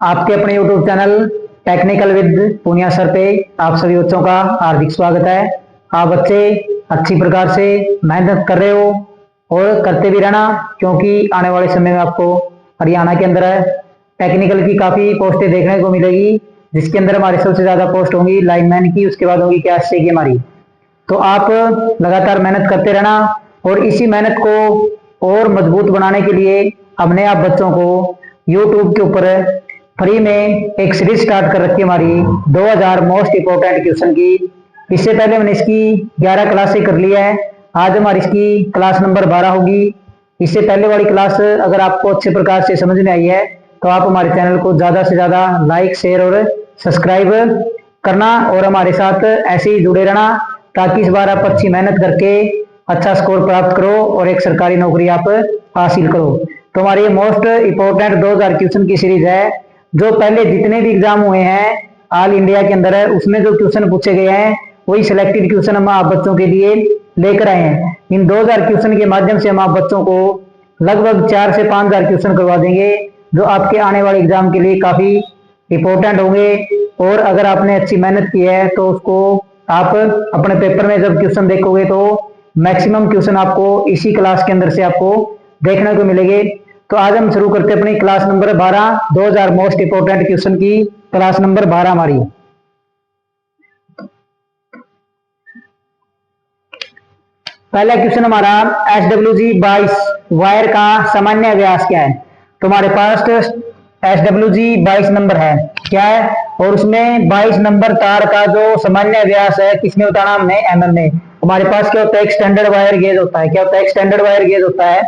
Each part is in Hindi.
आपके अपने YouTube channel technical with Poonia sir पे आप सभी बच्चों का हार्दिक स्वागत है। आप बच्चे अच्छी प्रकार से मेहनत कर रहे हो और करते भी रहना, क्योंकि आने वाले समय में आपको हरियाणा के अंदर टेक्निकल की काफी पोस्टें देखने को मिलेगी, जिसके अंदर हमारी सबसे ज्यादा पोस्ट होंगी लाइनमैन की, उसके बाद होगी क्या की हमारी। तो आप लगातार मेहनत करते रहना और इसी मेहनत को और मजबूत बनाने के लिए हमने आप बच्चों को YouTube के ऊपर फ्री में एक सीरीज स्टार्ट कर रखी है हमारी 2000 मोस्ट इंपोर्टेंट क्वेश्चन की। इससे पहले मैंने इसकी 11 क्लासें कर ली है। आज हमारी इसकी क्लास नंबर 12 होगी। इससे पहले वाली क्लास अगर आपको अच्छे प्रकार से समझ में आई है तो आप हमारे चैनल को ज्यादा से ज्यादा लाइक, शेयर और सब्सक्राइब करना और हमारे साथ ऐसे ही जुड़े रहना, ताकि इस बार आप अच्छी मेहनत करके अच्छा स्कोर प्राप्त करो और एक सरकारी नौकरी आप हासिल करो। तो हमारी मोस्ट इंपोर्टेंट 2000 क्वेश्चन की सीरीज है, जो पहले जितने भी एग्जाम हुए हैं ऑल इंडिया के अंदर है, उसमें जो क्वेश्चन पूछे गए हैं वही सिलेक्टेड क्वेश्चन हम आप बच्चों के लिए लेकर आए हैं। इन 2000 क्वेश्चन के माध्यम से हम आप बच्चों को लगभग 4 से 5000 क्वेश्चन करवा देंगे, जो आपके आने वाले एग्जाम के लिए काफी इंपॉर्टेंट होंगे। और अगर आपने अच्छी मेहनत की है तो उसको आप अपने पेपर में जब क्वेश्चन देखोगे तो मैक्सिमम क्वेश्चन आपको इसी क्लास के अंदर से आपको देखने को मिलेंगे। तो आज हम शुरू करते हैं अपनी class number 12, 2000 most important question की क्लास नंबर 12 हमारी। पहला क्वेश्चन हमारा SWG 22 वायर का सामान्य व्यास क्या है। तो हमारे पास SWG 22 नंबर है, क्या है, और उसमें 22 नंबर तार का जो सामान्य व्यास है किसने बताना, हमने mm में। हमारे पास क्या होता है, एक स्टैंडर्ड वायर गेज होता है। क्या होता है, एक स्टैंडर्ड वायर गेज होता है,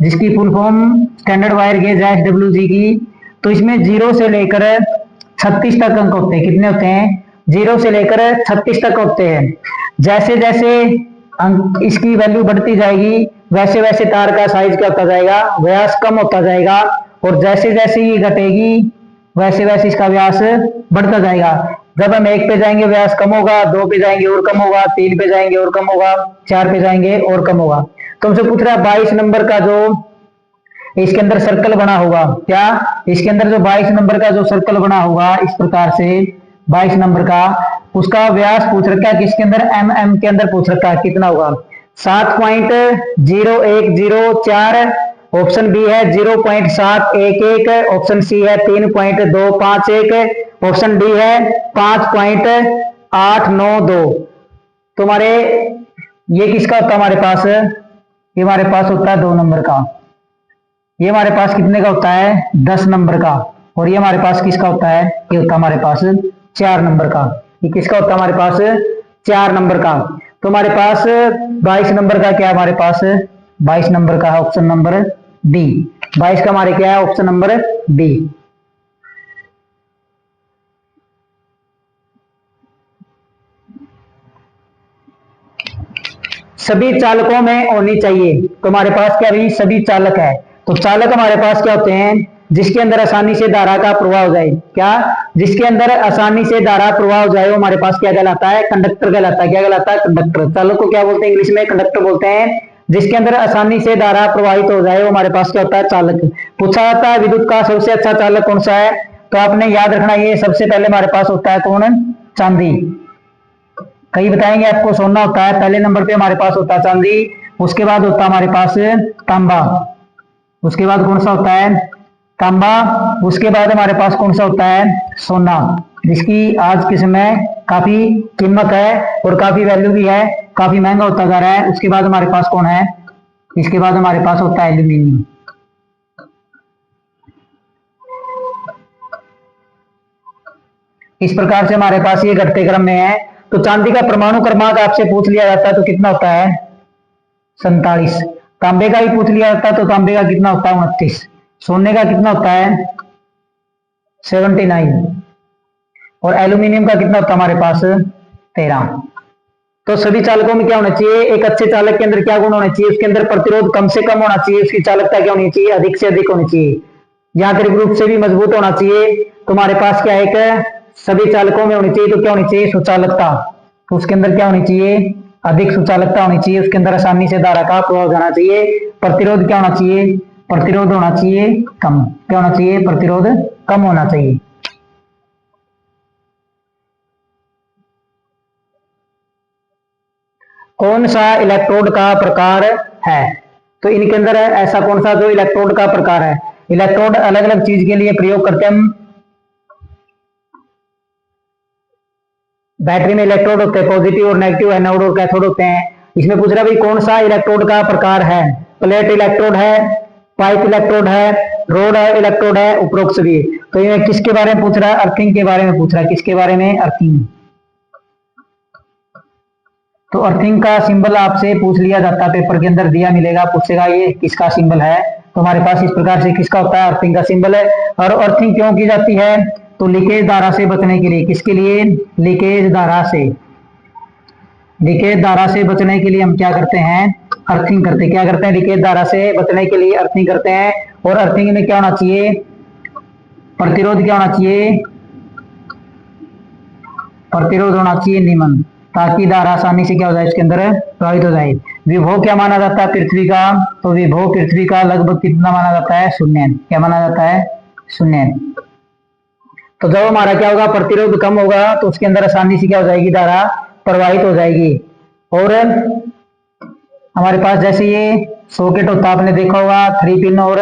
जिसकी full form standard wire gauge है SWG की। तो इसमें 0 से लेकर 36 तक अंक होते हैं। कितने होते हैं, 0 से लेकर 36 तक होते हैं। जैसे जैसे अंक इसकी वैल्यू बढ़ती जाएगी वैसे वैसे तार का साइज क्या होता जाएगा, व्यास कम होता जाएगा। और जैसे जैसे ये घटेगी वैसे वैसे इसका व्यास बढ़ता जाएगा। जब हम 1 पे जाएंगे व्यास कम होगा, 2 पे जाएंगे और कम होगा, 3 पे जाएंगे और कम होगा, 4 पे जाएंगे और कम होगा। तुमसे पूछ रहा है 22 नंबर का जो इसके अंदर सर्कल बना होगा, क्या इसके अंदर जो 22 नंबर का जो सर्कल बना होगा इस प्रकार से 22 नंबर का, उसका व्यास पूछ रखा है किसके अंदर, mm के अंदर पूछ रखा है। कितना होगा, 7.0104। ऑप्शन बी है 0.711, ऑप्शन सी है 3.251, ऑप्शन डी है 5.892। तुम्हारे ये किसका होता है हमारे पास, ये हमारे पास होता है 2 नंबर का। ये हमारे पास कितने का होता है, 10 नंबर का। और ये हमारे पास किसका होता है, ये होता है हमारे पास 4 नंबर का। ये किसका होता है हमारे पास, 4 नंबर का। तो हमारे पास 22 नंबर का क्या है, हमारे पास 22 नंबर का है ऑप्शन नंबर डी। 22 का हमारे क्या है, ऑप्शन नंबर डी। सभी चालकों में होनी चाहिए। तो हमारे पास क्या भी सभी चालक है। तो चालक हमारे पास क्या होते हैं, जिसके अंदर आसानी से धारा का प्रवाह हो जाए। क्या, जिसके अंदर आसानी से धारा प्रवाह हो जाए वो हमारे पास क्या कहलाता है, कंडक्टर कहलाता है। क्या कहलाता है, कंडक्टर। चालक को क्या बोलते हैं, इंग्लिश में कंडक्टर बोलते हैं। जिसके अंदर आसानी से धारा प्रवाहित हो जाए वो हमारे पास क्या होता है, चालक। पूछा जाता है विद्युत का सबसे अच्छा चालक कौन सा है, तो आपने याद रखना ये सबसे पहले हमारे पास होता है कौन, चांदी। कई बताएंगे आपको सोना होता है, पहले नंबर पे हमारे पास होता है चांदी। उसके बाद होता है हमारे पास तांबा। उसके बाद कौन सा होता है, तांबा। उसके बाद हमारे पास कौन सा होता है, सोना, जिसकी आज के समय काफी कीमत है और काफी वैल्यू भी है, काफी महंगा होता जा रहा है। उसके बाद हमारे पास कौन है, इसके बाद हमारे पास होता है एल्यूमिनियम। इस प्रकार से हमारे पास ये घटते क्रम में है। तो चांदी का परमाणु क्रमांक आपसे पूछ लिया जाता है तो कितना होता है, 47। तांबे का ही पूछ लिया जाता है तो तांबे का कितना होता है, 29। सोने का कितना होता है, 79। और एल्यूमिनियम का कितना होता है हमारे पास, 13। तो सभी चालकों में क्या होना चाहिए, एक अच्छे चालक के अंदर क्या गुण होना चाहिए, उसके अंदर प्रतिरोध कम से कम होना चाहिए, उसकी चालकता क्या होनी चाहिए, अधिक से अधिक होनी चाहिए, यांत्रिक रूप से भी मजबूत होना चाहिए। तो हमारे पास क्या है, सभी चालकों में होनी चाहिए। तो क्या होनी चाहिए, सुचालकता। तो उसके अंदर क्या होनी चाहिए, अधिक सुचालकता होनी चाहिए। उसके अंदर आसानी से धारा का प्रवाह जाना चाहिए। प्रतिरोध क्या होना चाहिए, प्रतिरोध होना चाहिए कम। क्या होना चाहिए, प्रतिरोध कम होना चाहिए। कौन सा इलेक्ट्रोड का प्रकार है? तो इनके अंदर ऐसा कौन सा जो इलेक्ट्रोड का प्रकार है? इलेक्ट्रोड अलग अलग चीज के लिए प्रयोग करते हैं हम। बैटरी में इलेक्ट्रोड होते हैं, पॉजिटिव और नेगेटिव, एनोड और कैथोड होते हैं। इसमें पूछ रहा भाई कौन सा इलेक्ट्रोड का प्रकार है? प्लेट इलेक्ट्रोड है, पाइप इलेक्ट्रोड है, रोड इलेक्ट्रोड है, उपरोक्त सभी। तो ये किसके बारे में पूछ रहा है? अर्थिंग के बारे में पूछ रहा है। किसके बारे में? अर्थिंग। तो अर्थिंग का सिंबल आपसे पूछ लिया जाता है, पेपर के अंदर दिया मिलेगा, पूछेगा ये किसका सिंबल है। तो हमारे पास इस प्रकार से किसका होता है? अर्थिंग का सिंबल है। और अर्थिंग क्यों की जाती है? तो लीकेज धारा से बचने के लिए। किसके लिए? लीकेज धारा से। लीकेज धारा से बचने के लिए हम क्या करते हैं? अर्थिंग करते हैं। क्या करते हैं? लीकेज धारा से बचने के लिए अर्थिंग करते हैं। और अर्थिंग में क्या होना चाहिए? प्रतिरोध क्या होना चाहिए? प्रतिरोध होना चाहिए निम्न, ताकि धारा आसानी से क्या हो जाए, इसके अंदर प्रवाहित हो जाए। विभव क्या माना जाता है पृथ्वी का? तो विभव पृथ्वी का लगभग कितना माना जाता है? शून्य। क्या माना जाता है? शून्य। तो जब हमारा क्या होगा? प्रतिरोध कम होगा, तो उसके अंदर आसानी से क्या हो जाएगी? धारा प्रवाहित हो जाएगी। और हमारे पास जैसे ये सॉकेट होता है, आपने देखा होगा 3 पिन और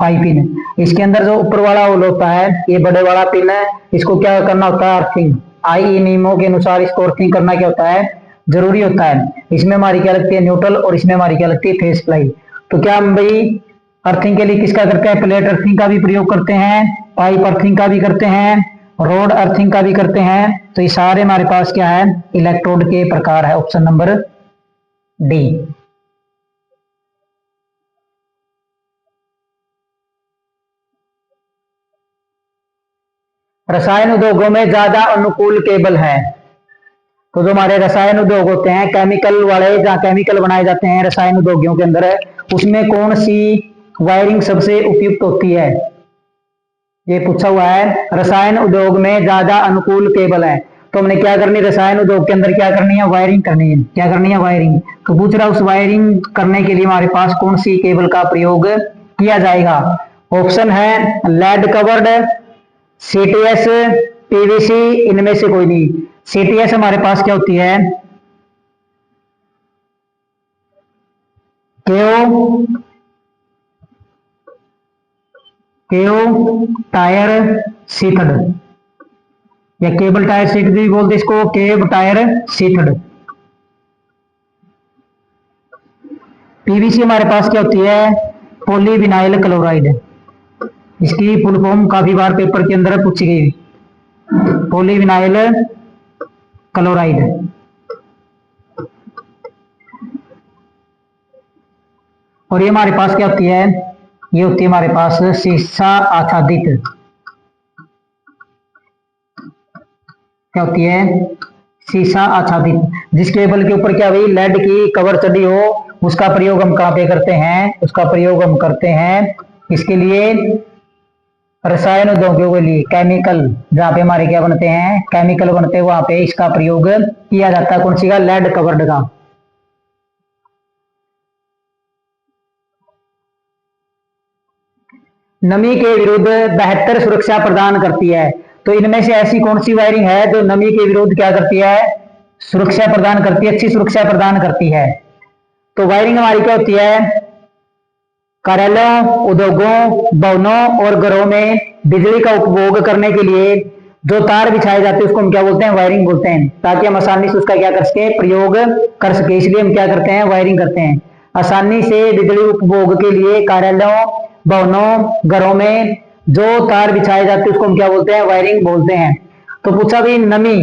5 पिन। इसके अंदर जो ऊपर वाला होल होता है, ये बड़े वाला पिन है, इसको क्या करना होता है? अर्थिंग। आई नियमों के अनुसार इसको अर्थिंग करना क्या होता है? जरूरी होता है। इसमें हमारी क्या लगती है? न्यूट्रल, और इसमें हमारी क्या लगती है? Face ply. तो क्या हम भाई अर्थिंग के लिए किसका करते हैं? प्लेट अर्थिंग का भी प्रयोग करते हैं, पाइप अर्थिंग का भी करते हैं, रोड अर्थिंग का भी करते हैं। तो ये सारे हमारे पास क्या है? इलेक्ट्रोड के प्रकार है। Option number D. रसायन उद्योगों में ज्यादा अनुकूल केबल है। तो जो हमारे रसायन उद्योग होते हैं, केमिकल वाले, जहाँ केमिकल बनाए जाते हैं रसायन उद्योगों के अंदर, उसमें कौन सी वायरिंग सबसे उपयुक्त होती है? ये पूछा हुआ है। रसायन उद्योग में ज्यादा अनुकूल केबल है, तो हमने क्या करनी? रसायन उद्योग के अंदर क्या करनी है? वायरिंग करनी है। क्या करनी है? वायरिंग। तो पूछ रहा उस वायरिंग करने के लिए हमारे पास कौन सी केबल का प्रयोग किया जाएगा? ऑप्शन है लेड कवर्ड, सीटीएस, पीवीसी, इनमें से कोई नहीं। सीटीएस हमारे पास क्या होती है? केओ टायर सीथड, या केबल टायर सीट भी बोलते इसको, केब टायर सीथड। पीवीसी हमारे पास क्या होती है? Polyvinyl chloride. इसकी फुल फॉर्म काफी बार पेपर के अंदर पूछी गई, पॉलीविनाइल क्लोराइड। और ये हमारे पास क्या होती है? ये होती है हमारे पास शीशा आच्छादित। क्या होती है? शीशा आच्छादित। जिस केबल के ऊपर क्या हुई? लेड की कवर चढ़ी हो, उसका प्रयोग हम कहाँ पे करते हैं? उसका प्रयोग हम करते हैं इसके लिए, रसायन उद्योगों के लिए, केमिकल, जहाँ पे हमारे क्या बनते हैं? केमिकल बनते हैं, वहां पे इसका प्रयोग किया जाता है। कौन सी का? लेड कवर्ड का। नमी के विरुद्ध बेहतर सुरक्षा प्रदान करती है। तो इनमें से ऐसी कौन सी वायरिंग है जो नमी के विरुद्ध क्या करती है? सुरक्षा प्रदान करती है, अच्छी सुरक्षा प्रदान करती है। तो वायरिंग हमारी क्या होती है? कार्यालयों, उद्योगों, भवनों और घरों में बिजली का उपभोग करने के लिए जो तार बिछाए जाते हैं उसको हम क्या बोलते हैं? वायरिंग बोलते हैं, ताकि हम आसानी से उसका क्या कर सके? प्रयोग कर सके। इसलिए हम क्या करते हैं? वायरिंग करते हैं। आसानी से बिजली उपभोग के लिए कार्यालयों, भवनों, घरों में जो तार बिछाए जाते हैं उसको हम क्या बोलते हैं? वायरिंग बोलते हैं। तो पूछा भी नमी,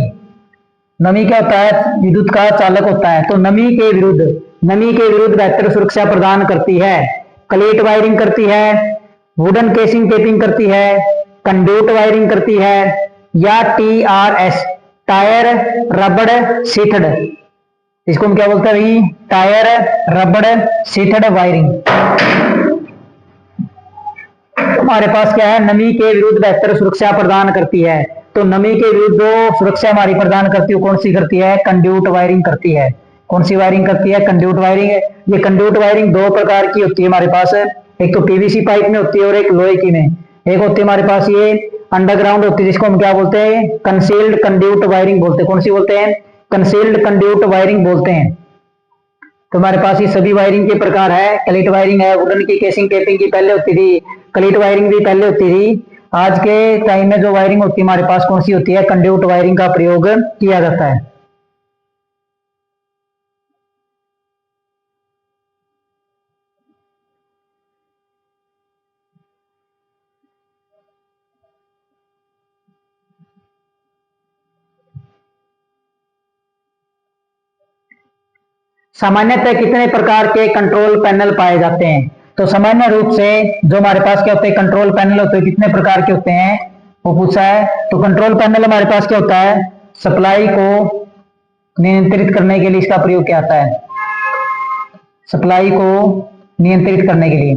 नमी क्या होता है? विद्युत का चालक होता है। तो नमी के विरुद्ध बेहतर सुरक्षा प्रदान करती है। क्लेट वायरिंग करती है, वुडन केसिंग टेपिंग करती है, कंड्यूट वायरिंग करती है, या टीआरएस, टायर रबड़ सीथड। इसको हम क्या बोलते हैं भाई? टायर रबड़ सीथड वायरिंग। हमारे पास क्या है? नमी के विरुद्ध बेहतर सुरक्षा प्रदान करती है। तो नमी के विरुद्ध जो सुरक्षा हमारी प्रदान करती है कौन सी करती है? कंड्यूट वायरिंग करती है। कौन सी वायरिंग करती है? Conduit wiring. ये कंड्यूट वायरिंग दो प्रकार की होती है हमारे पास, एक तो पीवीसी पाइप में होती है और एक लोहे की में। एक होती है हमारे पास ये अंडरग्राउंड होती है जिसको हम क्या बोलते हैं, कंसील्ड कंड्यूट वायरिंग बोलते हैं। कौन सी बोलते हैं, कंसील्ड कंड्यूट वायरिंग बोलते हैं। तो हमारे पास ये सभी वायरिंग के प्रकार है। क्लीट वायरिंग है, वुडन की केसिंग टेपिंग की पहले होती थी, क्लीट वायरिंग भी पहले होती थी। आज के टाइम में जो वायरिंग होती है हमारे पास कौन सी होती है, कंड्यूट वायरिंग का प्रयोग किया जाता है। सामान्यतः कितने प्रकार के कंट्रोल पैनल पाए जाते हैं? तो सामान्य रूप से जो हमारे पास क्या होते हैं, कंट्रोल पैनल होते हैं, कितने प्रकार के होते हैं वो पूछा है। तो कंट्रोल पैनल हमारे पास क्या होता है, सप्लाई को नियंत्रित करने के लिए इसका प्रयोग किया जाता है। सप्लाई को नियंत्रित करने के लिए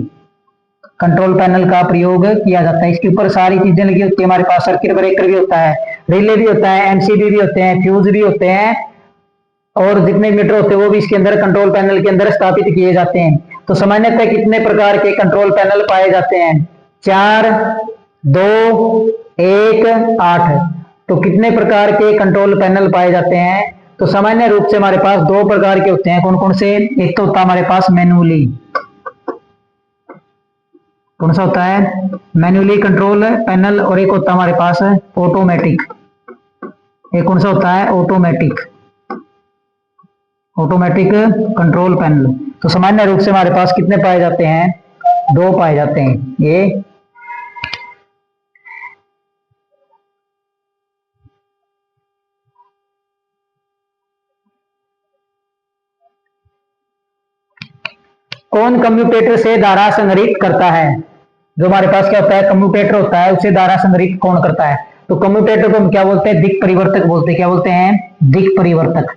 कंट्रोल पैनल का प्रयोग किया जाता है। इसके ऊपर सारी चीजें लगी होती है हमारे पास, सर्किट ब्रेकर भी होता है, रिले भी होता है, एमसीबी भी होते हैं, फ्यूज भी होते हैं, और जितने मीटर होते हैं वो भी इसके अंदर कंट्रोल पैनल के अंदर स्थापित किए जाते हैं। तो सामान्यतः कितने प्रकार के कंट्रोल पैनल पाए जाते हैं, 4, 2, 1, 8। तो कितने प्रकार के कंट्रोल पैनल पाए जाते हैं? तो सामान्य रूप से हमारे पास 2 प्रकार के होते हैं। कौन कौन से? एक तो होता है हमारे पास मैनुअली, कौन सा होता है, मैनुअली कंट्रोल पैनल, और एक होता है हमारे पास ऑटोमेटिक। एक कौन सा होता है, ऑटोमेटिक, ऑटोमेटिक कंट्रोल पैनल। तो सामान्य रूप से हमारे पास कितने पाए जाते हैं, 2 पाए जाते हैं। ये कौन कम्यूटेटर से धारा संग्रहित करता है? जो हमारे पास क्या होता है, कम्यूटेटर होता है, उसे धारा संग्रहित कौन करता है? तो कम्यूटेटर को हम क्या बोलते हैं, दिक् परिवर्तक बोलते हैं। क्या बोलते हैं, दिक् परिवर्तक।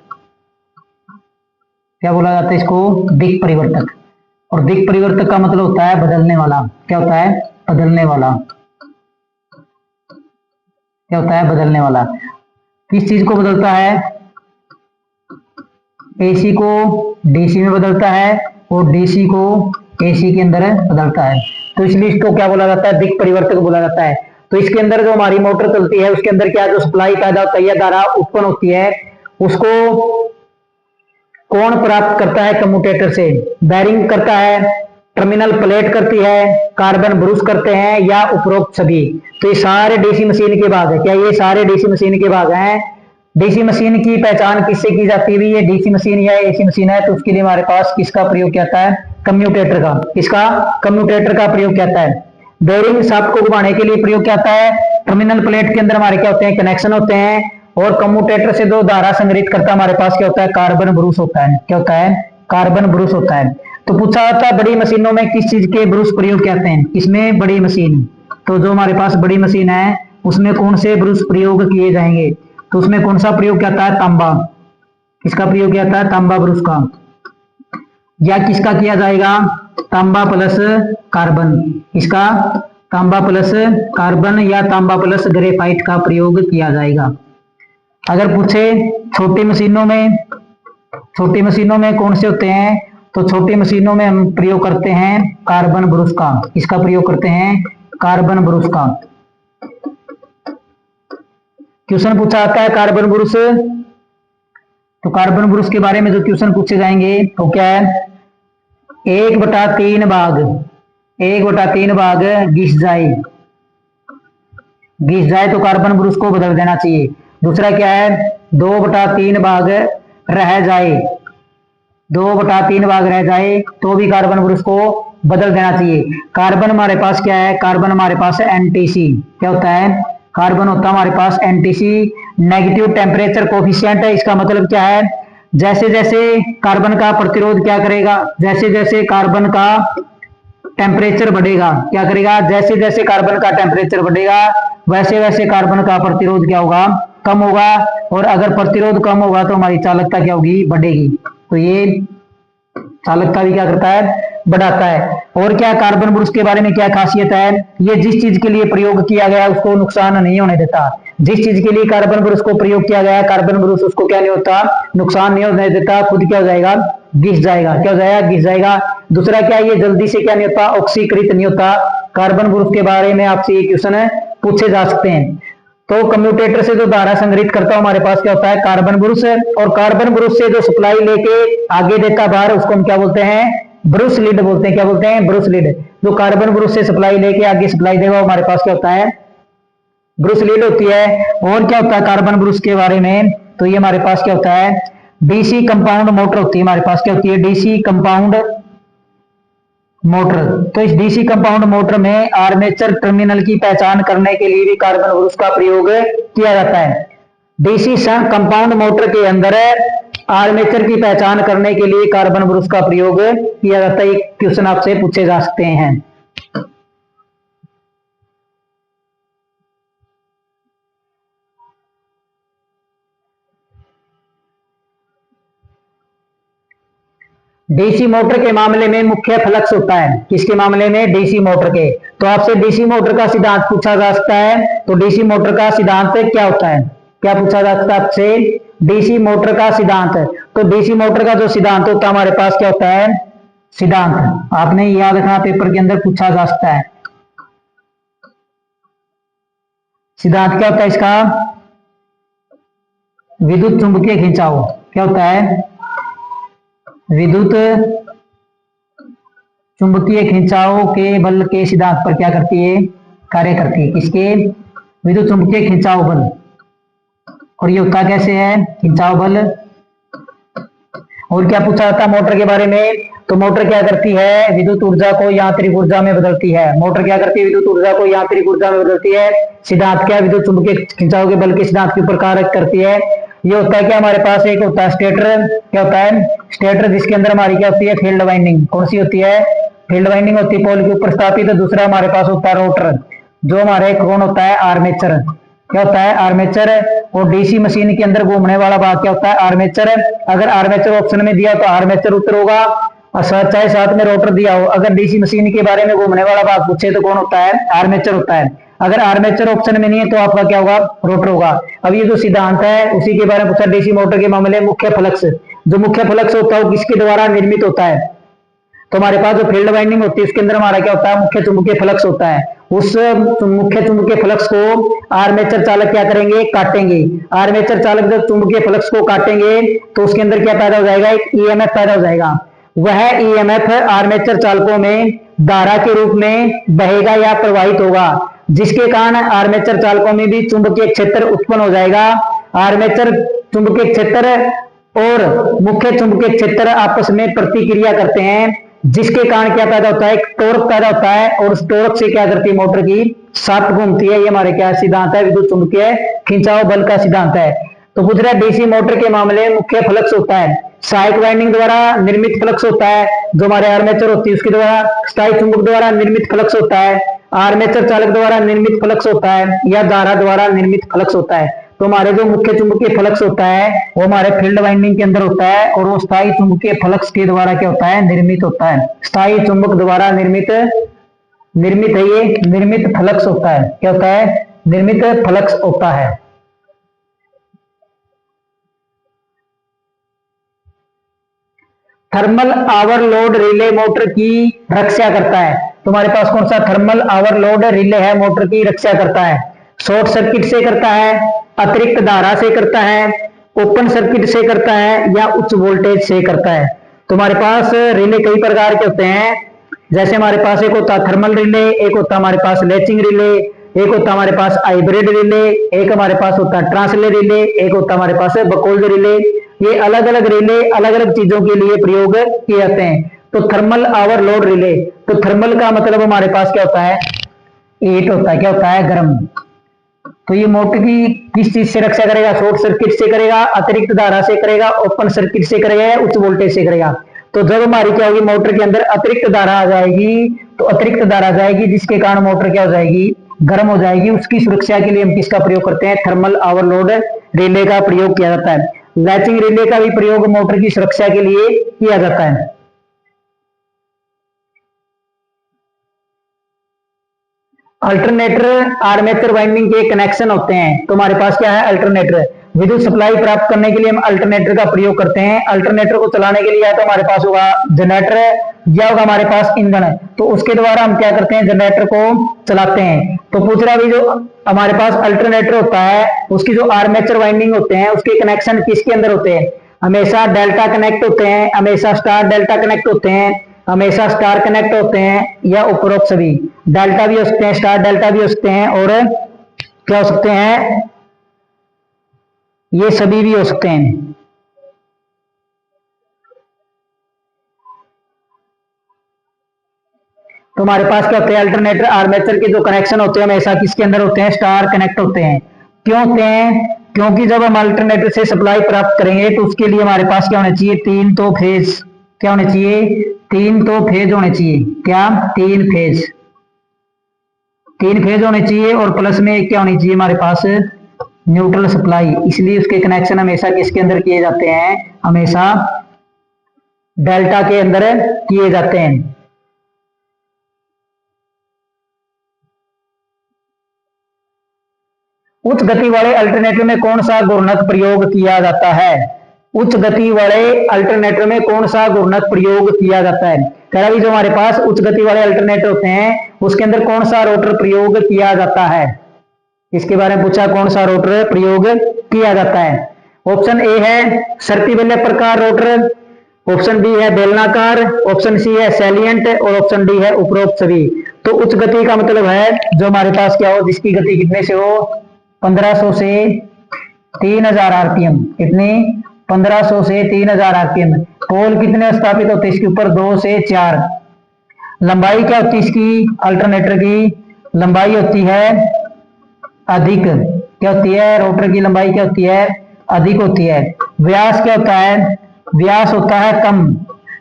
क्या बोला जाता है इसको, दिक् परिवर्तक। और दिक् परिवर्तक का मतलब होता है बदलने वाला। क्या होता है, बदलने वाला। क्या होता है, बदलने वाला। किस चीज को बदलता है, एसी को डीसी में बदलता है, और डीसी को एसी के अंदर बदलता है। तो इसलिए इसको क्या बोला जाता है, दिक् परिवर्तक बोला जाता है। तो इसके अंदर जो हमारी मोटर चलती है उसके अंदर क्या, जो सप्लाई पैदा होता है या धारा उत्पन्न होती है, उसको कौन प्राप्त करता है, कम्यूटेटर से। बैरिंग करता है, टर्मिनल प्लेट करती है, कार्बन ब्रूस करते हैं, या उपरोक्त सभी। तो ये सारे डीसी मशीन के भाग है। क्या ये सारे डीसी मशीन के भाग हैं? डीसी मशीन की पहचान किससे की जाती है, ये डीसी मशीन या एसी मशीन है, तो उसके लिए हमारे पास किसका प्रयोग किया जाता है, कम्यूटेटर का। किसका, कम्यूटेटर का प्रयोग किया जाता है। बेरिंग शाफ्ट को घुमाने के लिए प्रयोग किया जाता है। टर्मिनल प्लेट के अंदर हमारे क्या होते हैं, कनेक्शन होते हैं, और कम्यूटेटर से जो धारा संग्रहित करता है हमारे पास क्या होता है, कार्बन ब्रूस होता है। क्या होता है, कार्बन ब्रूस होता है। तो पूछा जाता है बड़ी मशीनों में किस चीज के ब्रूस प्रयोग किए जाते हैं, किसमें, बड़ी मशीन। तो जो हमारे पास बड़ी मशीन है उसमें कौन से ब्रूस प्रयोग किए जाएंगे? तो उसमें कौन सा प्रयोग किया जाता है, तांबा। किसका प्रयोग किया जाता है, तांबा ब्रूस का। या किसका किया जाएगा, तांबा प्लस कार्बन। किसका, तांबा प्लस कार्बन या तांबा प्लस ग्रेफाइट का प्रयोग किया जाएगा। अगर पूछे छोटी मशीनों में, छोटी मशीनों में कौन से होते हैं, तो छोटी मशीनों में हम प्रयोग करते हैं कार्बन ब्रूस का। किसका प्रयोग करते हैं, कार्बन ब्रूस का। क्वेश्चन पूछा जाता है कार्बन ब्रूस, तो कार्बन ब्रूस के बारे में जो क्वेश्चन पूछे जाएंगे तो क्या है, 1/3 भाग, 1/3 भाग घिस जाए, घिस जाए तो कार्बन ब्रूस को बदल देना चाहिए। दूसरा क्या है, 2/3 भाग रह जाए, 2/3 भाग रह जाए तो भी कार्बन ब्रूस को बदल देना चाहिए। कार्बन हमारे पास क्या है, कार्बन हमारे पास एनटीसी। क्या होता है, कार्बन होता है हमारे पास एनटीसी, नेगेटिव टेम्परेचर कोफिशिएंट है। इसका मतलब क्या है, जैसे जैसे कार्बन का प्रतिरोध क्या करेगा, जैसे जैसे कार्बन का टेम्परेचर बढ़ेगा, क्या करेगा, जैसे जैसे कार्बन का टेम्परेचर बढ़ेगा वैसे वैसे कार्बन का प्रतिरोध क्या होगा, कम होगा। और अगर प्रतिरोध कम होगा तो हमारी चालकता क्या होगी, बढ़ेगी। तो ये चालकता भी क्या करता है, बढ़ाता है। और क्या कार्बन ब्रूस के बारे में क्या खासियत है, ये जिस चीज के लिए प्रयोग किया गया उसको नुकसान नहीं होने देता। जिस चीज के लिए कार्बन ब्रूस को प्रयोग किया गया, कार्बन ब्रूस उसको क्या नहीं होता, नुकसान नहीं होने देता, खुद क्या हो जाएगा, घिस जाएगा। क्या हो जाएगा, घिस जाएगा। दूसरा क्या, ये जल्दी से क्या नहीं होता, ऑक्सीकृत नहीं होता। कार्बन ब्रूस के बारे में आपसे ये क्वेश्चन पूछे जा सकते हैं। तो कम्यूटेटर से जो धारा संग्रहित करता है हमारे पास क्या होता है, कार्बन ब्रुश। और कार्बन ब्रुश से जो सप्लाई लेके आगे देता बाहर उसको हम क्या बोलते हैं, ब्रुश लीड बोलते हैं। क्या बोलते हैं, ब्रुश लीड। जो कार्बन ब्रुश से सप्लाई लेके आगे सप्लाई देगा हमारे पास क्या होता है, ब्रुश लीड होती है। और क्या होता है कार्बन ब्रुश के बारे में, तो ये हमारे पास क्या होता है, डीसी कंपाउंड मोटर होती है। हमारे पास क्या होती है, डीसी कंपाउंड मोटर। तो इस डीसी कंपाउंड मोटर में आर्मेचर टर्मिनल की पहचान करने के लिए भी कार्बन ब्रुश का प्रयोग किया जाता है। डीसी कंपाउंड मोटर के अंदर आर्मेचर की पहचान करने के लिए कार्बन ब्रुश का प्रयोग किया जाता है। ये क्वेश्चन आपसे पूछे जा सकते हैं। डीसी मोटर के मामले में मुख्य फ्लक्स होता है, किसके मामले में, डीसी मोटर के। तो आपसे डीसी मोटर का सिद्धांत पूछा जा सकता है। तो डीसी मोटर का सिद्धांत क्या होता है, क्या पूछा जा सकता है आपसे, डीसी मोटर का सिद्धांत। तो डीसी मोटर का जो सिद्धांत होता है हमारे पास क्या होता है, सिद्धांत आपने याद रखना, पेपर के अंदर पूछा जा सकता है। सिद्धांत क्या होता है इसका, विद्युत चुंबकीय खिंचाव। क्या होता है, विद्युत चुंबकीय खिंचाव के बल के सिद्धांत पर क्या करती है, कार्य करती है। किसके, विद्युत चुंबकीय खिंचाव बल। और ये होता कैसे है, खिंचाव बल। और क्या पूछा जाता है मोटर के बारे में, तो मोटर क्या करती है, विद्युत ऊर्जा को यांत्रिक ऊर्जा में बदलती है। मोटर क्या करती है, विद्युत ऊर्जा को यांत्रिक ऊर्जा में बदलती है। सिद्धांत क्या, विद्युत चुंबकीय खिंचाव के बल के सिद्धांत के ऊपर कार्य करती है। ये होता है कि हमारे पास एक होता है स्टेटर। क्या होता है, स्टेटर, जिसके अंदर हमारी क्या होती है, फील्ड वाइंडिंग। कौन सी होती है, फील्ड वाइंडिंग होती है पोल के ऊपर स्थापित। तो दूसरा हमारे पास होता है रोटर, जो हमारे कौन होता है, आर्मेचर। क्या होता है, आर्मेचर। और डीसी मशीन के अंदर घूमने वाला भाग क्या होता है, आर्मेचर। अगर आर्मेचर ऑप्शन में दिया तो आर्मेचर उत्तर होगा, और चाहे साथ में रोटर दिया हो। अगर डीसी मशीन के बारे में घूमने वाला भाग पूछे तो कौन होता है, आर्मेचर होता है। अगर आर्मेचर ऑप्शन में नहीं है तो आपका क्या होगा, रोटर होगा। अब ये जो सिद्धांत है उसी के बारे में पूछा, डीसी मोटर के मामले में मुख्य फ्लक्स। जो मुख्य फ्लक्स होता है वो किसके द्वारा निर्मित होता है, तो हमारे पास जो फील्ड वाइंडिंग होती है उसके अंदर हमारा क्या होता है, मुख्य चुंबकीय फ्लक्स होता है। उस मुख्य चुंबकीय फ्लक्स को आर्मेचर चालक क्या करेंगे, काटेंगे। आर्मेचर चालक जब चुंबकीय फ्लक्स को काटेंगे तो उसके अंदर क्या पैदा हो जाएगा, एक ईएमएफ पैदा हो जाएगा। वह ईएमएफ आर्मेचर चालकों में धारा के रूप में बहेगा या प्रवाहित होगा, जिसके कारण आर्मेचर चालकों में भी चुंबकीय क्षेत्र उत्पन्न हो जाएगा। आर्मेचर चुंबकीय क्षेत्र और मुख्य चुंबकीय क्षेत्र आपस में प्रतिक्रिया करते हैं, जिसके कारण क्या पैदा होता है, एक टॉर्क पैदा होता है। और उस टॉर्क से क्या करती है, मोटर की शाफ्ट घूमती है। ये हमारे क्या सिद्धांत है, विद्युत चुंबकीय खिंचाव बल का सिद्धांत है। तो गुजरा डीसी मोटर के मामले में मुख्य फ्लक्स होता है, सहायक वाइंडिंग द्वारा निर्मित फ्लक्स होता है, जो हमारे आर्मेचर होती है उसके द्वारा। स्थायी चुंबक द्वारा निर्मित फ्लक्स होता है, आर्मेचर चालक द्वारा निर्मित फ्लक्स होता है, या धारा द्वारा निर्मित फ्लक्स होता है। तो हमारे जो मुख्य चुंबकीय फ्लक्स होता है वो हमारे फील्ड वाइंडिंग के अंदर होता है, और वो स्थायी चुंबकीय फ्लक्स के द्वारा क्या होता है, निर्मित होता है। स्थायी चुंबक द्वारा निर्मित है, ये निर्मित फ्लक्स होता है। क्या होता है, निर्मित फ्लक्स होता है। थर्मल ओवरलोड रिले मोटर की रक्षा करता है। तुम्हारे पास कौन सा थर्मल ओवरलोड रिले है, मोटर की रक्षा करता है। शॉर्ट सर्किट से करता है, अतिरिक्त धारा से करता है, ओपन सर्किट से करता है, या उच्च वोल्टेज से करता है। तुम्हारे पास रिले कई प्रकार के होते हैं, जैसे हमारे पास एक होता है थर्मल रिले, एक होता है हमारे पास लैचिंग रिले, एक होता हमारे पास हाइब्रिड रिले, एक हमारे पास होता है ट्रांसले रिले, एक होता हमारे पास है बकोल्ड रिले। ये अलग अलग रिले अलग अलग चीजों के लिए प्रयोग किए जाते हैं। तो थर्मल ओवरलोड रिले, तो थर्मल का मतलब हमारे पास क्या होता है, हीट होता है। क्या होता है, गर्म। तो ये मोटर की किस चीज से रक्षा करेगा, शॉर्ट सर्किट से करेगा, अतिरिक्त धारा से करेगा, ओपन सर्किट से करेगा, या उच्च वोल्टेज से करेगा। तो जब हमारी क्या होगी, मोटर के अंदर अतिरिक्त धारा आ जाएगी, तो अतिरिक्त धारा आ जाएगी जिसके कारण मोटर क्या हो जाएगी, गर्म हो जाएगी। उसकी सुरक्षा के लिए हम किसका प्रयोग करते हैं, थर्मल ओवरलोड रिले का प्रयोग किया जाता है। लैचिंग रिले का भी प्रयोग मोटर की सुरक्षा के लिए किया जाता है। अल्टरनेटर आर्मेचर वाइंडिंग के कनेक्शन होते हैं। तो हमारे पास क्या है, अल्टरनेटर। विद्युत सप्लाई प्राप्त करने के लिए हम अल्टरनेटर का प्रयोग करते हैं। अल्टरनेटर को चलाने के लिए या तो हमारे पास होगा जनरेटर, या होगा हमारे पास ईंधन। तो उसके द्वारा हम क्या करते हैं, जनरेटर को चलाते हैं। तो पूछ रहा भी जो हमारे पास अल्टरनेटर होता है उसकी जो आर्मेचर वाइंडिंग होते हैं उसके कनेक्शन किसके अंदर होते हैं, हमेशा डेल्टा कनेक्ट होते हैं, हमेशा स्टार डेल्टा कनेक्ट होते हैं, हमेशा स्टार कनेक्ट होते हैं, या उपरोक्त सभी। डेल्टा भी हो सकते हैं, स्टार डेल्टा भी हो सकते हैं, और क्या हो सकते हैं, ये सभी भी हो सकते हैं। तो हमारे पास क्या होते हैं, अल्टरनेटर आर्मेचर के जो कनेक्शन होते हैं हमेशा किसके अंदर होते हैं, स्टार कनेक्ट होते हैं। क्यों होते हैं, क्योंकि जब हम अल्टरनेटर से सप्लाई प्राप्त करेंगे तो उसके लिए हमारे पास क्या होना चाहिए, तीन तो फेज, क्या होने चाहिए, तीन तो फेज होने चाहिए, क्या, तीन फेज, तीन फेज होने चाहिए, और प्लस में क्या होनी चाहिए हमारे पास, न्यूट्रल सप्लाई। इसलिए उसके कनेक्शन हमेशा किसके अंदर किए जाते हैं, हमेशा डेल्टा के अंदर किए जाते हैं। उच्च गति वाले अल्टरनेटर में कौन सा घूर्णक प्रयोग किया जाता है, उच्च गति वाले अल्टरनेटर में कौन सा घूर्णक प्रयोग किया जाता है। कह रहा जो हमारे पास उच्च गति वाले अल्टरनेटर होते हैं उसके अंदर कौन सा रोटर प्रयोग किया जाता है, इसके बारे में पूछा, कौन सा रोटर प्रयोग किया जाता है। ऑप्शन ए है सर्पिल प्रकार रोटर, ऑप्शन बी है बेलनाकार, ऑप्शन सी है सैलिएंट, और ऑप्शन डी है उपरोक्त सभी। तो उच्च गति का मतलब है जो हमारे पास क्या हो, जिसकी गति कितने से हो, 1500 से 3000 आरपीएम, कितनी, 1500 से 3000 आरपीएम। पोल कितने स्थापित होते हैं इसके ऊपर, 2 से 4। लंबाई क्या होती है इसकी, अल्टरनेटर की लंबाई होती है अधिक, क्या होती है, रोटर की लंबाई क्या होती है, अधिक होती है। व्यास क्या होता है, व्यास होता है कम।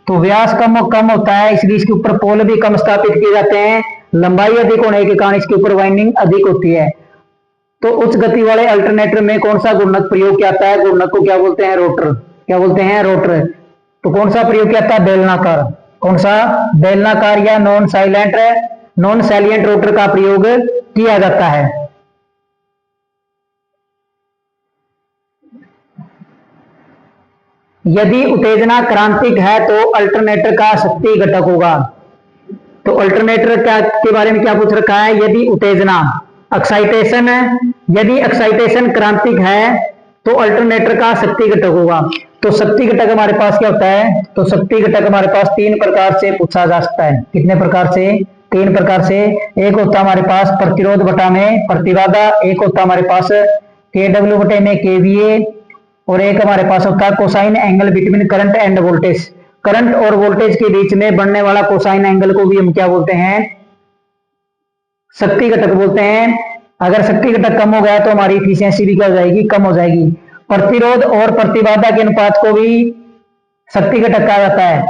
तो व्यास कम होता है इसलिए इसके ऊपर पोल भी कम स्थापित किए जाते हैं। लंबाई अधिक होने के कारण इसके ऊपर वाइंडिंग अधिक होती है। तो उच्च गति वाले अल्टरनेटर में कौन सा घूर्णक प्रयोग किया जाता है, घूर्णक को क्या बोलते हैं, रोटर, क्या बोलते हैं, रोटर। तो कौन सा प्रयोग किया जाता है, बेलनाकार, कौन सा, बेलनाकार या नॉन सैलिएंट रोटर का प्रयोग किया जाता है। यदि उत्तेजना क्रांतिक है तो अल्टरनेटर का शक्ति घटक होगा। तो अल्टरनेटर क्या के बारे में क्या पूछ रखा है, यदि उत्तेजना एक्साइटेशन है, यदि एक्साइटेशन क्रांतिक है तो अल्टरनेटर का शक्ति घटक होगा। तो शक्ति घटक हमारे पास क्या होता है, तो शक्ति घटक हमारे पास तीन प्रकार से पूछा जा सकता है। कितने प्रकार से, तीन प्रकार से। एक होता है हमारे पास प्रतिरोध बटा में प्रतिबाधा, एक होता है हमारे पास केडब्ल्यू बटे में केवीए, और एक हमारे पास होता है cosine angle between current end voltage. Current और वोल्टेज के बीच में बनने वाला कोसाइन एंगल को भी हम क्या बोलते हैं, शक्ति घटक बोलते हैं। अगर शक्ति घटक कम हो गया तो हमारी इफिशियंसी भी क्या हो जाएगी, कम हो जाएगी। प्रतिरोध और प्रतिबाधा के अनुपात को भी शक्ति घटक कहा जाता है।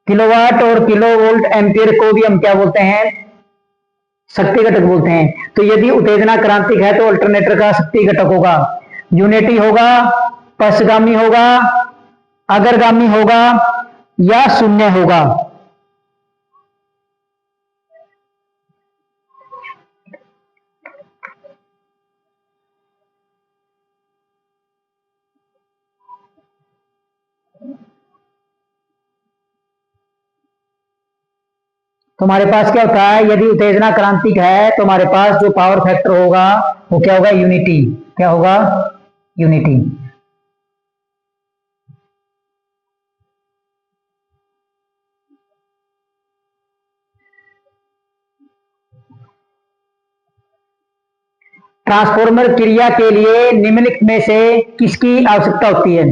किलोवाट और किलोवोल्ट एम्पियर को भी हम क्या बोलते हैं, शक्ति घटक बोलते हैं। तो यदि उत्तेजना क्रांतिक है तो अल्टरनेटर का शक्ति घटक होगा, यूनिटी होगा, पक्षगामी होगा, अग्रगामी होगा, या शून्य होगा। तो हमारे पास क्या होता है, यदि उत्तेजना क्रांतिक है तो हमारे पास जो पावर फैक्टर होगा वो क्या होगा, यूनिटी, क्या होगा, यूनिटी। ट्रांसफॉर्मर क्रिया के लिए निम्नलिखित में से किसकी आवश्यकता होती है।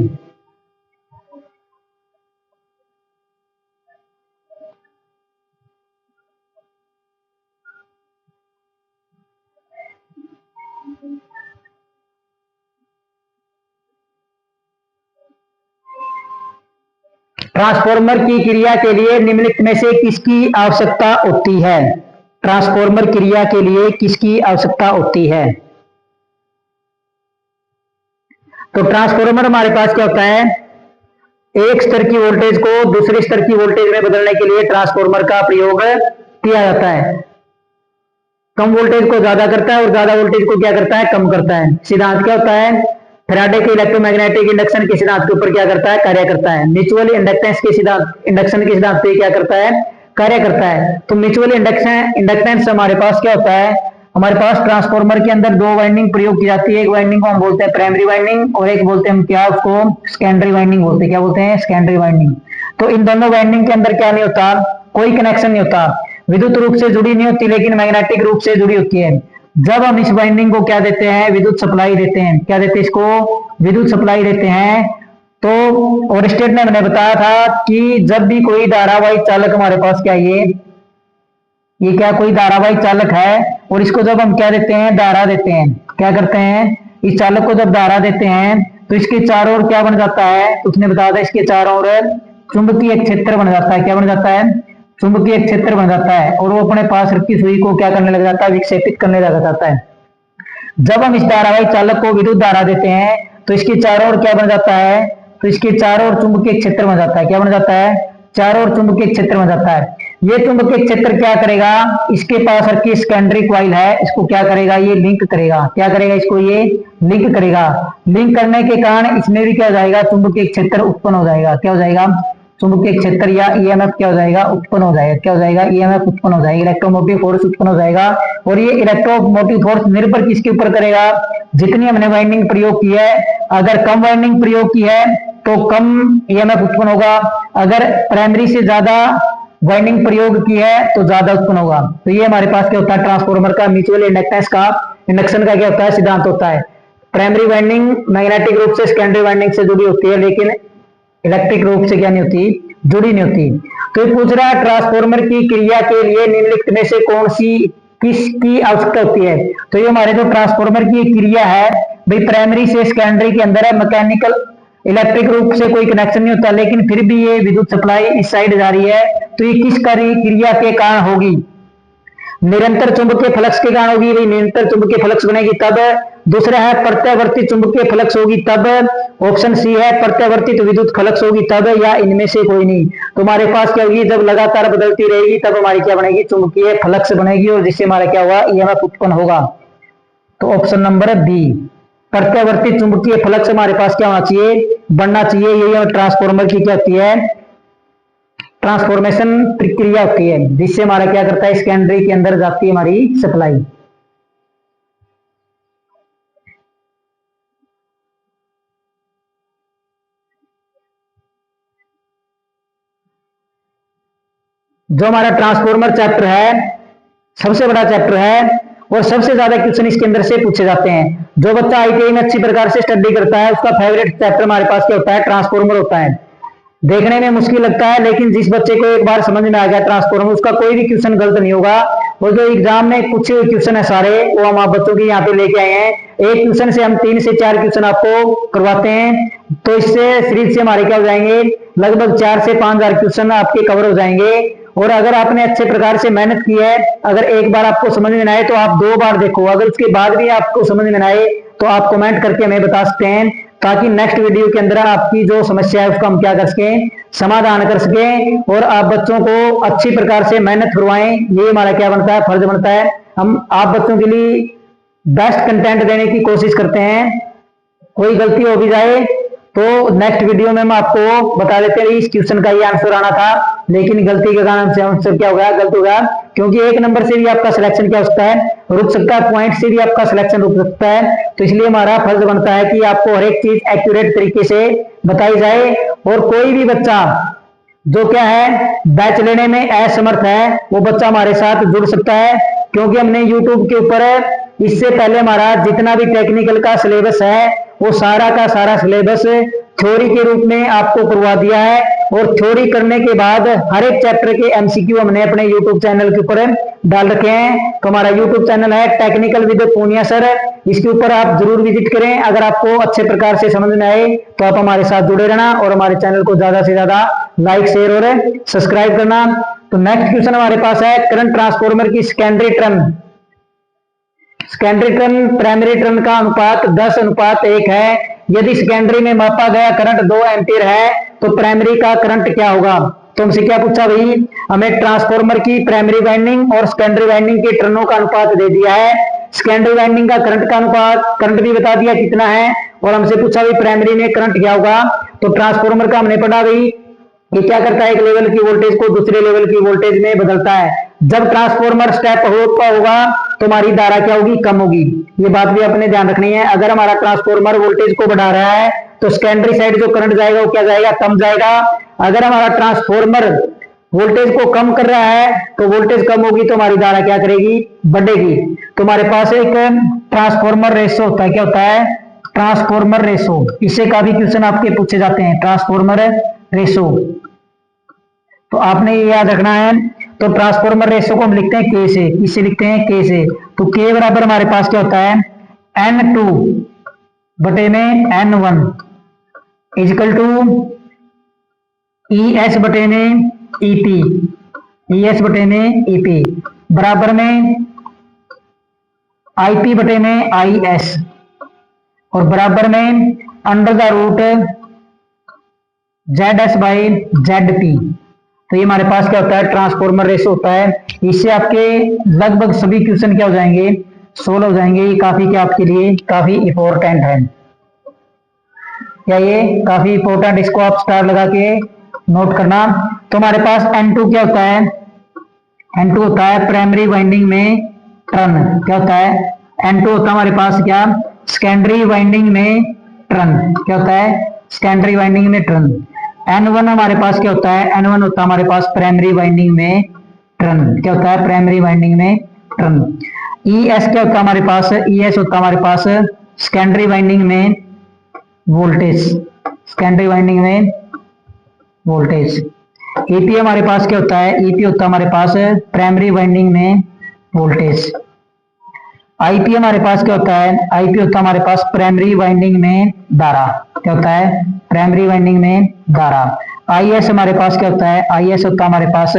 ट्रांसफॉर्मर की क्रिया के लिए निम्नलिखित में से किसकी आवश्यकता होती है, ट्रांसफॉर्मर क्रिया के लिए किसकी आवश्यकता होती है। तो ट्रांसफॉर्मर हमारे पास क्या होता है, एक स्तर की वोल्टेज को दूसरे स्तर की वोल्टेज में बदलने के लिए ट्रांसफॉर्मर का प्रयोग किया जाता है। कम वोल्टेज को ज्यादा करता है और ज्यादा वोल्टेज को क्या करता है, कम करता है। सिद्धांत क्या होता है, फैराडे के इलेक्ट्रोमैग्नेटिक इंडक्शन के सिद्धांत के ऊपर क्या करता है, कार्य करता है। म्यूचुअल इंडक्टेंस के सिद्धांत, इंडक्शन के सिद्धांत पे क्या करता है, कार्य करता है। तो म्यूचुअल इंडक्शन इंडक्टेंस हमारे पास क्या होता है, हमारे पास ट्रांसफार्मर के अंदर दो वाइंडिंग प्रयोग की जाती है। एक वाइंडिंग को हम बोलते हैं प्राइमरी वाइंडिंग और एक बोलते हैं हम क्या, उसको सेकेंडरी वाइंडिंग बोलते हैं। क्या बोलते हैं, सेकेंडरी वाइंडिंग। तो इन दोनों वाइंडिंग के अंदर क्या नहीं होता, कोई कनेक्शन नहीं होता, विद्युत रूप से जुड़ी नहीं होती लेकिन मैग्नेटिक रूप से जुड़ी होती है। जब हम इस वाइंडिंग को क्या देते हैं, विद्युत सप्लाई देते हैं, क्या देते हैं इसको, विद्युत सप्लाई देते हैं। तो और स्टेट ने मैंने बताया था कि जब भी कोई धारावाही चालक हमारे पास क्या, ये क्या कोई धारावाही चालक है और इसको जब हम क्या देते हैं, धारा देते हैं, क्या करते हैं, इस चालक को जब धारा देते हैं तो इसके चारों ओर क्या बन जाता है, तो उसने बताया था इसके चारों ओर चुंबकीय क्षेत्र बन जाता है। क्या बन जाता है, चुंबकीय क्षेत्र बन जाता है और वो अपने पास रखी सुई को क्या करने लग जाता है, विक्षेपित करने लग जाता है। जब हम इस धारावाही चालक को विद्युत धारा देते हैं तो इसके चारों ओर क्या बन जाता है, तो इसके चारों ओर चुंबकीय क्षेत्र बन जाता है। क्या बन जाता है, चारों ओर चुंबकीय क्षेत्र बन जाता है। ये चुंबकीय क्षेत्र क्या करेगा, इसके पास रखी सेकेंडरी कॉइल है, इसको क्या करेगा, ये लिंक करेगा। क्या करेगा, इसको ये लिंक करेगा। लिंक करने के कारण इसमें भी क्या हो जाएगा, चुंबकीय क्षेत्र उत्पन्न हो जाएगा। क्या हो जाएगा, चुंबकीय क्षेत्र या ईएमएफ क्या हो जाएगा, उत्पन्न हो जाएगा। क्या हो जाएगा, ईएमएफ उत्पन्न हो जाएगा, इलेक्ट्रोमोटिव फोर्स उत्पन्न हो जाएगा। और ये इलेक्ट्रोमोटिव फोर्स निर्भर किसके ऊपर करेगा, जितनी हमने वाइंडिंग प्रयोग की है। अगर कम वाइंडिंग प्रयोग की है तो कम ईएमएफ उत्पन्न होगा, अगर प्राइमरी से ज्यादा वाइंडिंग प्रयोग की है तो ज्यादा उत्पन्न होगा। तो ये हमारे पास क्या होता है, ट्रांसफार्मर का म्यूचुअल इंडक्टेंस का, इंडक्शन का क्या होता है, सिद्धांत होता है। प्राइमरी वाइंडिंग मैग्नेटिक रूप से सेकेंडरी वाइंडिंग से जुड़ी होती है लेकिन इलेक्ट्रिक रूप से क्या नहीं होती, जुड़ी नहीं होती। तो ये पूछ रहा है ट्रांसफार्मर की क्रिया के लिए निम्नलिखित में से कौन सी किसकी आवश्यकता होती है। तो ये हमारे जो ट्रांसफार्मर की क्रिया है भाई, प्राइमरी से सेकेंडरी के अंदर है, मैकेनिकल इलेक्ट्रिक रूप से कोई कनेक्शन नहीं होता लेकिन फिर भी ये विद्युत सप्लाई इस साइड जा रही है। तो ये किस क्रिया के कारण होगी, निरंतर चुंबकीय फ्लक्स के कारण होगी। निरंतर चुंबकीय फ्लक्स बनेगी तब। दूसरा है प्रत्यावर्ती चुंबकीय फ्लक्स होगी तब। ऑप्शन सी है प्रत्यावर्तित विद्युत फ्लक्स होगी तब, या इनमें से कोई नहीं। तो हमारे पास क्या होगी, जब लगातार बदलती रहेगी तब हमारी क्या बनेगी, चुंबकीय फ्लक्स बनेगी और जिससे हमारा क्या होगा, ईएमएफ उत्पन्न होगा। तो ऑप्शन नंबर बी, प्रत्यावर्ती चुंबकीय फ्लक्स हमारे पास क्या होना चाहिए, बनना चाहिए। यही ट्रांसफार्मर की क्या होती है, ट्रांसफॉर्मेशन प्रक्रिया होती है जिससे हमारा क्या करता है, सेकेंडरी के अंदर जाती है हमारी सप्लाई। जो हमारा ट्रांसफार्मर चैप्टर है सबसे बड़ा चैप्टर है और सबसे ज्यादा क्वेश्चन इसके अंदर से पूछे जाते हैं। जो बच्चा आईटीआई में अच्छी प्रकार से स्टडी करता है उसका फेवरेट चैप्टर हमारे पास क्या होता है, ट्रांसफार्मर होता है। देखने में मुश्किल लगता है लेकिन जिस बच्चे को एक बार समझ में आ गया ट्रांसफार्मर, उसका कोई भी क्वेश्चन गलत नहीं होगा। और जो एग्जाम में पूछे हुए क्वेश्चन है सारे वो हम आप बच्चों के यहाँ पे लेके आए हैं। एक क्वेश्चन से हम 3 से 4 क्वेश्चन आपको करवाते हैं, तो इससे सीरीज से हमारे क्या हो जाएंगे, लगभग 4 से 5,000 क्वेश्चन आपके कवर हो जाएंगे। और अगर आपने अच्छे प्रकार से मेहनत की है, अगर एक बार आपको समझ में आए तो आप 2 बार देखो, अगर उसके बाद भी आपको समझ में आए तो आप कमेंट करके हमें बता सकते हैं, ताकि नेक्स्ट वीडियो के अंदर आपकी जो समस्या है उसका हम क्या कर सकें, समाधान कर सकें और आप बच्चों को अच्छी प्रकार से मेहनत करवाएं। ये हमारा क्या बनता है, फर्ज बनता है। हम आप बच्चों के लिए बेस्ट कंटेंट देने की कोशिश करते हैं। कोई गलती हो भी जाए तो नेक्स्ट वीडियो में हम आपको बता देते हैं इस क्वेश्चन का ये आंसर आना था, लेकिन गलती के कारण से आंसर क्या हो गया, गलत हो गया। क्योंकि 1 नंबर से भी आपका सिलेक्शन क्या हो सकता है, रुक सकता है, पॉइंट से भी आपका सिलेक्शन रुक सकता है। तो इसलिए हमारा फर्ज बनता है कि आपको हर एक चीज एक्यूरेट तरीके से बताई जाए। और कोई भी बच्चा जो क्या है बैच लेने में असमर्थ है वो बच्चा हमारे साथ जुड़ सकता है, क्योंकि हमने यूट्यूब के ऊपर इससे पहले हमारा जितना भी टेक्निकल का सिलेबस है वो सारा का सारा सिलेबस थ्योरी के रूप में आपको करवा दिया है। और थ्योरी करने के बाद हर एक चैप्टर के एमसीक्यू हमने अपने यूट्यूब चैनल के ऊपर डाल रखे हैं। तो हमारा यूट्यूब चैनल है टेक्निकल विद पूनिया सर, इसके ऊपर आप जरूर विजिट करें। अगर आपको अच्छे प्रकार से समझ में आए तो आप हमारे साथ जुड़े रहना और हमारे चैनल को ज्यादा से ज्यादा लाइक, शेयर और सब्सक्राइब करना। तो नेक्स्ट क्वेश्चन हमारे पास है, करंट ट्रांसफार्मर की secondary turn, secondary turn primary turn का अनुपात 10:1 है। यदि सेकेंडरी में मापा गया करंट 2 एम्पीयर है तो प्राइमरी का करंट क्या होगा। तो हमसे क्या पूछा भाई, हमें ट्रांसफार्मर की प्राइमरी वाइंडिंग और सेकेंडरी वाइंडिंग के टर्नों का अनुपात दे दिया है। सेकेंडरी वाइंडिंग का करंट अनुपात, करंट भी बता दिया कितना है, और हमसे पूछा भी प्राइमरी में करंट क्या होगा, तो ट्रांसफॉर्मर का हमने पढ़ा भी ये क्या करता है, एक लेवल की वोल्टेज को दूसरे लेवल की वोल्टेज में बदलता है। जब ट्रांसफॉर्मर स्टेप होगा तो हमारी धारा क्या होगी, कम होगी। ये बात भी अपने ध्यान रखनी है। अगर हमारा ट्रांसफॉर्मर वोल्टेज को बढ़ा रहा है तो सेकेंडरी साइड जो करंट जाएगा वो क्या जाएगा, कम जाएगा। अगर हमारा ट्रांसफॉर्मर वोल्टेज को कम कर रहा है तो वोल्टेज कम होगी तो हमारी धारा क्या करेगी, बढ़ेगी। तो हमारे पास एक ट्रांसफॉर्मर रेशो होता है, क्या होता है, ट्रांसफॉर्मर रेशो। इससे काफी क्वेश्चन आपके पूछे जाते हैं, ट्रांसफॉर्मर रेशो। तो आपने ये याद रखना है। तो ट्रांसफॉर्मर रेशो को हम लिखते हैं के से, किससे लिखते हैं, के से। तो के बराबर हमारे पास क्या होता है, N2 बटे में N1 इजकल टू ES बटे में EP, ES बटे में EP बराबर में IP बटे में IS और बराबर में under the root ZS by ZP। तो ये हमारे पास क्या होता है, ट्रांसफॉर्मर रेशो होता है। इससे आपके लगभग सभी क्वेश्चन क्या हो जाएंगे, सोल्व हो जाएंगे। ये काफी क्या आपके लिए काफी इंपॉर्टेंट है, क्या ये काफी इंपॉर्टेंट, इसको आप स्टार लगा के नोट करना। तो हमारे पास N2 क्या होता है, N2 होता है प्राइमरी वाइंडिंग में टर्न। क्या होता है, N2 होता है हमारे पास क्या, सेकेंडरी वाइंडिंग में टर्न। क्या होता है, सेकेंडरी वाइंडिंग में टर्न। N1 हमारे पास क्या होता है, N1 होता है हमारे पास प्राइमरी वाइंडिंग में टर्न। क्या होता है, प्राइमरी वाइंडिंग में टर्न। ES क्या होता है हमारे पास, ES होता है हमारे पास सेकेंडरी वाइंडिंग में वोल्टेज, सेकेंडरी वाइंडिंग में वोल्टेज। EP हमारे पास क्या होता है, EP होता है हमारे पास प्राइमरी वाइंडिंग में वोल्टेज। IP हमारे पास क्या होता है, IP होता है हमारे पास प्राइमरी वाइंडिंग में धारा। क्या होता है, प्राइमरी वाइंडिंग में धारा। IS हमारे पास क्या होता है, IS होता है हमारे पास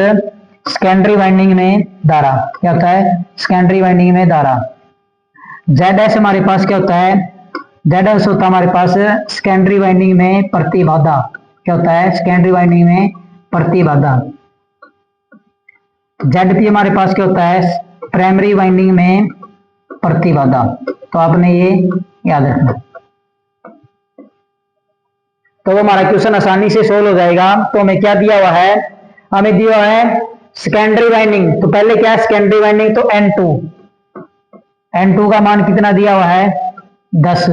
सेकेंडरी वाइंडिंग में धारा। क्या होता है, सेकेंडरी वाइंडिंग में धारा। ZS हमारे पास क्या होता है, ZS होता है हमारे पास सेकेंडरी वाइंडिंग में प्रतिबाधा। क्या होता है, सेकेंडरी वाइंडिंग में प्रतिबाधा। ZP हमारे पास क्या होता है, प्राइमरी वाइंडिंग में प्रतिबाधा। तो आपने ये याद रखना। तो हमारा क्वेश्चन आसानी से सोल्व हो जाएगा। तो हमें क्या दिया हुआ है, हमें दिया हुआ है सेकेंडरी वाइंडिंग। तो पहले क्या है सेकेंडरी वाइंडिंग, तो N2 का मान कितना दिया हुआ है, 10।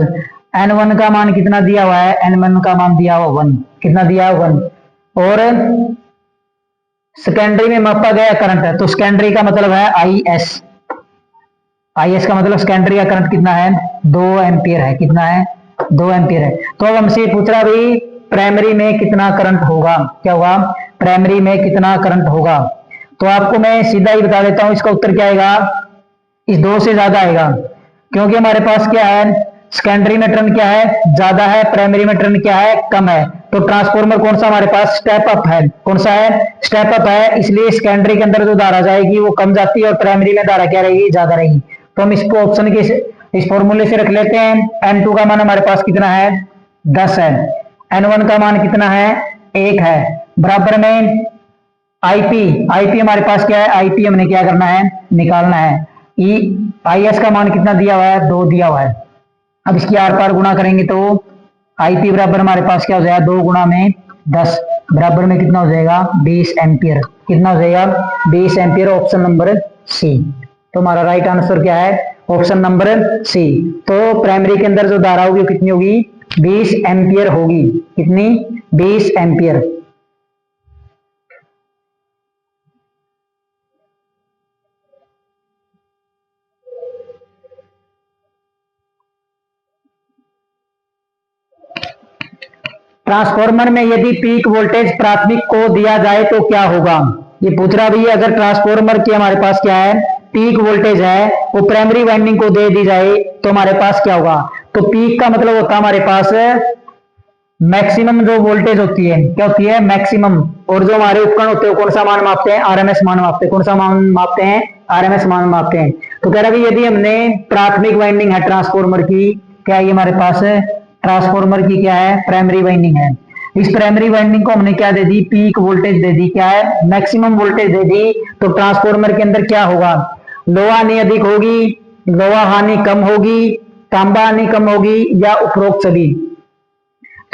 N1 का मान कितना दिया हुआ है, N1 का मान दिया हुआ 1। कितना दिया हुआ 1। और सेकेंडरी में मापा गया करंट है, तो सेकेंडरी का मतलब है IS। IS का मतलब सेकेंडरी का करंट कितना है, 2 एम्पियर है। कितना है, 2 एम्पियर है। तो अब हमसे पूछ रहा भाई प्राइमरी में कितना करंट होगा, क्या होगा, प्राइमरी में कितना करंट होगा। तो आपको मैं सीधा ही बता देता हूं, इसका उत्तर क्या आएगा, इस 2 से ज्यादा आएगा। क्योंकि हमारे पास क्या है, सेकेंडरी में टर्न क्या है, ज्यादा है, प्राइमरी में टर्न क्या है, कम है। तो ट्रांसफॉर्मर कौन सा हमारे पास, स्टेप अप है। कौन सा है, स्टेप अप है। इसलिए सेकेंडरी के अंदर जो धारा जाएगी वो कम जाती है और प्राइमरी में धारा क्या रहेगी, ज्यादा रहेगी। तो हम इसको ऑप्शन के इस फॉर्मूले से रख लेते हैं। N2 का मान हमारे पास कितना है, 10 है। N1 का मान कितना है, 1 है। बराबर में IP हमारे पास क्या है, IP हमने क्या करना है, निकालना है। IS का मान कितना दिया हुआ है, 2 दिया हुआ है। अब इसकी आर पार गुणा करेंगे तो IP बराबर हमारे पास क्या हो जाएगा, 2 गुणा में 10 बराबर में कितना हो जाएगा, 20 एम्पियर। कितना हो जाएगा, 20 एम्पियर। Option number C. तो हमारा राइट आंसर क्या है, ऑप्शन नंबर सी। तो प्राइमरी के अंदर जो धारा होगी कितनी होगी, 20 एम्पियर होगी। कितनी, 20 एम्पियर। ट्रांसफॉर्मर में यदि पीक वोल्टेज प्राथमिक को दिया जाए तो क्या होगा। ये पूछ रहा भैया, अगर ट्रांसफॉर्मर की हमारे पास क्या है, पीक वोल्टेज है, वो प्राइमरी वाइंडिंग को दे दी जाए तो हमारे पास क्या होगा। तो पीक का मतलब होता है हमारे पास मैक्सिमम जो वोल्टेज होती है, क्या होती है, मैक्सिमम। और जो हमारे उपकरण होते हैं कौन सा मान मापते हैं, RMS मान मापते हैं। कौन सा मान मापते हैं, RMS मान मापते हैं। तो कह रहा है यदि हमने प्राथमिक वाइंडिंग है ट्रांसफॉर्मर की, क्या ये हमारे पास ट्रांसफॉर्मर की क्या है, प्राइमरी वाइंडिंग है। इस प्राइमरी वाइंडिंग को हमने क्या दे दी, पीक वोल्टेज दे दी, क्या है, मैक्सिमम वोल्टेज दे दी। तो ट्रांसफॉर्मर के अंदर क्या होगा, लोहा हानि अधिक होगी, लोहा हानि कम होगी, तांबा हानि कम होगी या उपरोक्त सभी?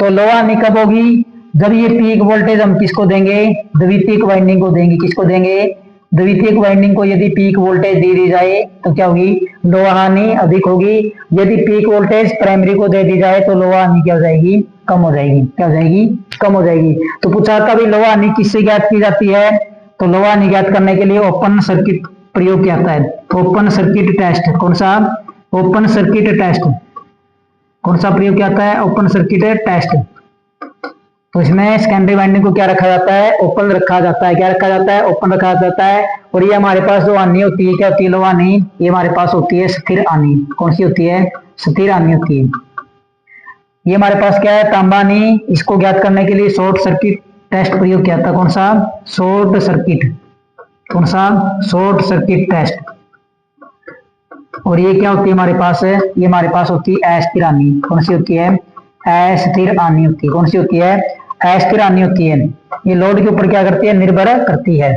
तो लोहा हानि कब होगी? जब ये पीक वोल्टेज हम किसको देंगे? द्वितीयक वाइंडिंग को देंगे। किसको देंगे? द्वितीयक वाइंडिंग को यदि पीक वोल्टेज दे दी जाए तो क्या होगी? लोहा हानि अधिक होगी। यदि पीक वोल्टेज प्राइमरी को दे दी जाए तो लोहा हानि क्या हो जाएगी? कम हो जाएगी। क्या हो जाएगी? कम हो जाएगी। तो पूछा था भी लोहा हानि किससे ज्ञात की जाती है? तो लोहा हानि ज्ञात करने के लिए ओपन सर्किट प्रयोग किया जाता है। Open circuit test. कौन सा? Open circuit test. कौन सा प्रयोग किया जाता है? Open circuit test. तो इसमें सेकेंडरी वाइंडिंग को क्या रखा जाता है? ओपन रखा जाता है। क्या रखा जाता है? ओपन रखा जाता है। और ये हमारे पास जो हानि होती है क्या होती है? लोहा हानि। ये हमारे पास होती है स्थिर हानि। कौन सी होती है? स्थिर हानि होती है। ये हमारे पास क्या है? तांबा हानि। इसको ज्ञात करने के लिए शॉर्ट सर्किट टेस्ट प्रयोग किया था। कौन सा? Short circuit. कौन सा? Short circuit test. और ये क्या होती है हमारे पास? ये हमारे पास होती है अस्थिर हानि। कौन सी होती है? अस्थिर हानि होती है। कौन सी होती है? अस्थिर हानि होती है। ये लोड के ऊपर क्या करती है? निर्भर करती है।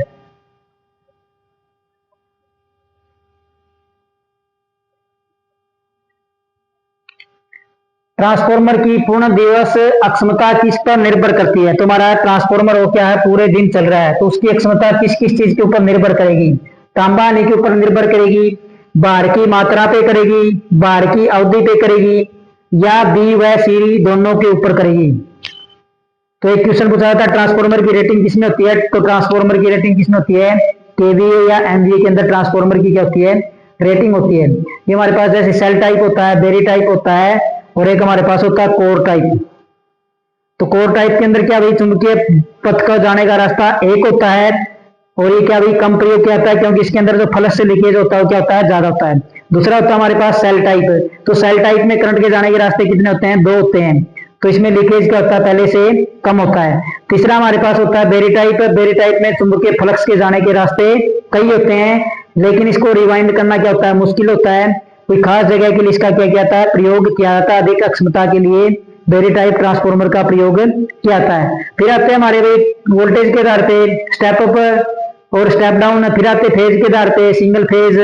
ट्रांसफॉर्मर की पूर्ण दिवस अक्षमता किस पर निर्भर करती है? तुम्हारा ट्रांसफॉर्मर वो क्या है? पूरे दिन चल रहा है तो उसकी अक्षमता किस किस चीज के ऊपर निर्भर करेगी? तांबा हानि के ऊपर निर्भर करेगी, भार की मात्रा पे करेगी, भार की अवधि पे करेगी, या बी व सी दोनों के ऊपर करेगी? तो एक क्वेश्चन पूछा था ट्रांसफॉर्मर की रेटिंग किसमें होती है? तो ट्रांसफॉर्मर की रेटिंग किसमें होती है? केवीए या एमवीए के अंदर ट्रांसफॉर्मर की क्या होती है? रेटिंग होती है। ये हमारे पास जैसे सेल टाइप होता है, बेरी टाइप होता है, और एक हमारे पास होता है कोर टाइप। तो कोर टाइप के अंदर क्या भाई? चुंबकीय पथ का जाने का रास्ता एक होता है, और ये क्या भाई? कम प्रयोग किया जाता है क्योंकि इसके अंदर जो फ्लक्स से लीकेज होता है वो क्या होता है? ज्यादा होता है। दूसरा होता है हमारे पास सेल टाइप। तो सेल टाइप में करंट के जाने के रास्ते कितने होते हैं? 2 होते हैं। तो इसमें लीकेज क्या होता है? पहले से कम होता है। तीसरा हमारे पास होता है बेरी टाइप। बेरी टाइप में चुंबकीय फ्लक्स के जाने के रास्ते कई होते हैं, लेकिन इसको रिवाइंड करना क्या होता है? मुश्किल होता है। कोई खास जगह के लिए इसका क्या किया जाता है? प्रयोग किया जाता है। अधिक अक्षमता के लिए बेरी टाइप ट्रांसफॉर्मर का प्रयोग किया जाता है। फिर आते हैं हमारे वोल्टेज के आधार पे स्टेप अप और स्टेप डाउन। फिर आते फेज के आधार पे सिंगल फेज,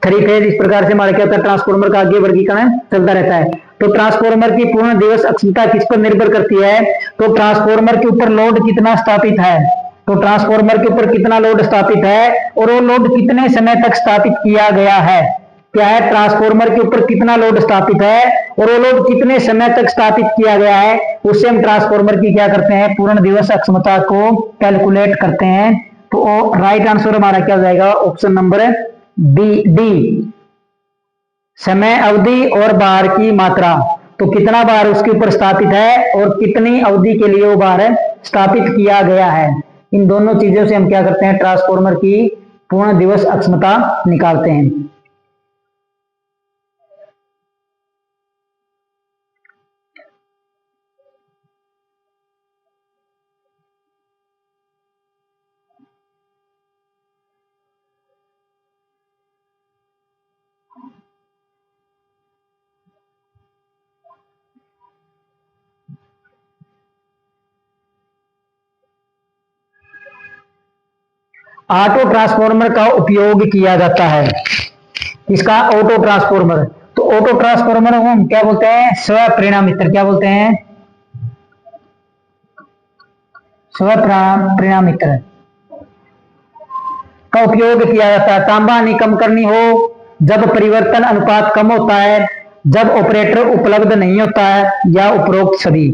3 फेज। इस प्रकार से हमारे क्या होता है? ट्रांसफॉर्मर का आगे वर्गीकरण चलता रहता है। तो ट्रांसफॉर्मर की पूर्ण दिवस अक्षमता किस पर निर्भर करती है? तो ट्रांसफॉर्मर के ऊपर लोड कितना स्थापित है? तो ट्रांसफॉर्मर के ऊपर कितना लोड स्थापित है और वो लोड कितने समय तक स्थापित किया गया है? क्या है? ट्रांसफॉर्मर के ऊपर कितना लोड स्थापित है और वो लोड कितने समय तक स्थापित किया गया है, उससे हम ट्रांसफॉर्मर की क्या करते हैं? पूर्ण दिवस अक्षमता को कैलकुलेट करते हैं। तो राइट आंसर हमारा क्या हो जाएगा? Option number D. समय, अवधि और भार की मात्रा। तो कितना भार उसके ऊपर स्थापित है और कितनी अवधि के लिए वो भार स्थापित किया गया है, इन दोनों चीजों से हम क्या करते हैं? ट्रांसफॉर्मर की पूर्ण दिवस अक्षमता निकालते हैं। ऑटो ट्रांसफॉर्मर का उपयोग किया जाता है। इसका ऑटो ट्रांसफॉर्मर। तो ऑटो ट्रांसफॉर्मर को हम क्या बोलते हैं? स्वपरिणामित्र। क्या बोलते हैं? स्वपरिणामित्र का उपयोग किया जाता है। तांबा हानि कम करनी हो, जब परिवर्तन अनुपात कम होता है, जब ऑपरेटर उपलब्ध नहीं होता है, या उपरोक्त सभी।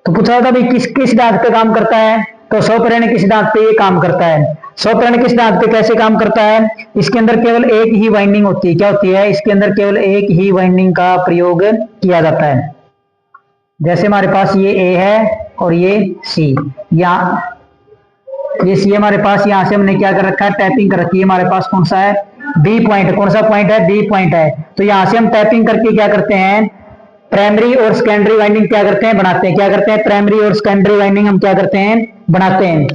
तो पूछा था भाई किस किस सिद्धांत पे काम करता है? तो स्वपरिणामी के सिद्धांत पे ये काम करता है। स्वपरिणामी के सिद्धांत पे कैसे काम करता है? इसके अंदर केवल एक ही वाइंडिंग होती है। क्या होती है? इसके अंदर केवल एक ही वाइंडिंग का प्रयोग किया जाता है। जैसे हमारे पास ये ए है और ये सी, यहाँ ये सी हमारे पास, यहां से हमने क्या कर रखा है? टैपिंग कर रखी है। हमारे पास कौन सा है? B point. कौन सा पॉइंट है? बी पॉइंट है। तो यहां से हम टैपिंग करके क्या करते हैं? प्राइमरी और सेकेंडरी वाइंडिंग क्या करते हैं? बनाते हैं। क्या करते हैं? प्राइमरी और सेकेंडरी वाइंडिंग हम क्या करते हैं? बनाते हैं।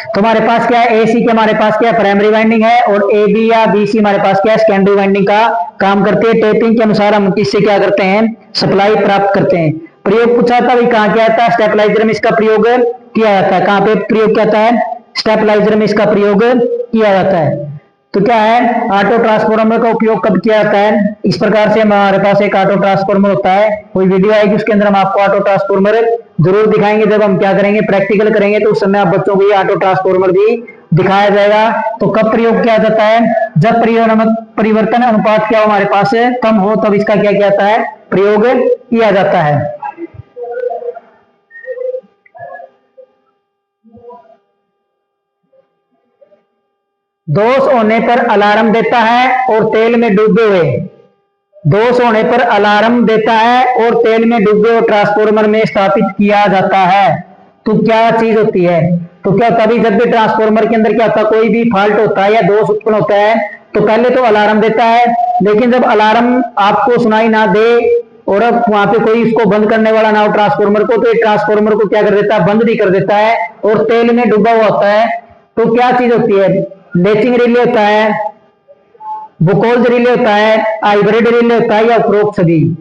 तो हमारे पास क्या है? ए सी के हमारे पास क्या है? प्राइमरी वाइंडिंग है, और ए बी या बी सी हमारे पास क्या है? सेकेंडरी वाइंडिंग का काम करते हैं। टेपिंग के अनुसार हम किससे क्या करते हैं? सप्लाई प्राप्त करते हैं। प्रयोग पूछा था, भाई कहाँ किया जाता है, स्टेबलाइजर में इसका प्रयोग किया जाता है। कहाँ पे प्रयोग किया जाता है, स्टेबलाइजर में इसका प्रयोग किया जाता है। तो क्या है, ऑटो ट्रांसफॉर्मर का उपयोग कब किया जाता है, इस प्रकार से हमारे पास एक ऑटो ट्रांसफॉर्मर होता है। कोई वीडियो आएगी उसके अंदर हम आपको ऑटो ट्रांसफॉर्मर जरूर दिखाएंगे, जब हम क्या करेंगे, प्रैक्टिकल करेंगे, तो उस समय आप बच्चों को ये ऑटो ट्रांसफॉर्मर भी दिखाया जाएगा। तो कब प्रयोग किया जाता है, जब परिवर्तन अनुपात क्या हमारे पास कम हो, तब इसका क्या किया जाता है, प्रयोग किया जाता है। दोष होने पर अलार्म देता है और तेल में डूबे हुए, दोष होने पर अलार्म देता है और तेल में डूबे हुए ट्रांसफॉर्मर में स्थापित किया जाता है। तो क्या चीज होती है, तो क्या तभी जब भी ट्रांसफॉर्मर के अंदर क्या होता है, कोई भी फॉल्ट होता है या दोष उत्पन्न होता है, तो पहले तो अलार्म देता है, लेकिन जब अलार्म आपको सुनाई ना दे और अब वहां पे कोई इसको बंद करने वाला ना हो ट्रांसफॉर्मर को, तो ये ट्रांसफॉर्मर को क्या कर देता है, बंद भी कर देता है और तेल में डूबा हुआ होता है। तो क्या चीज होती है, लेचिंग रिले होता है, बुकोल्ज रिले होता है, हाइब्रिड रिले होता है, या उपरोक्त सभी।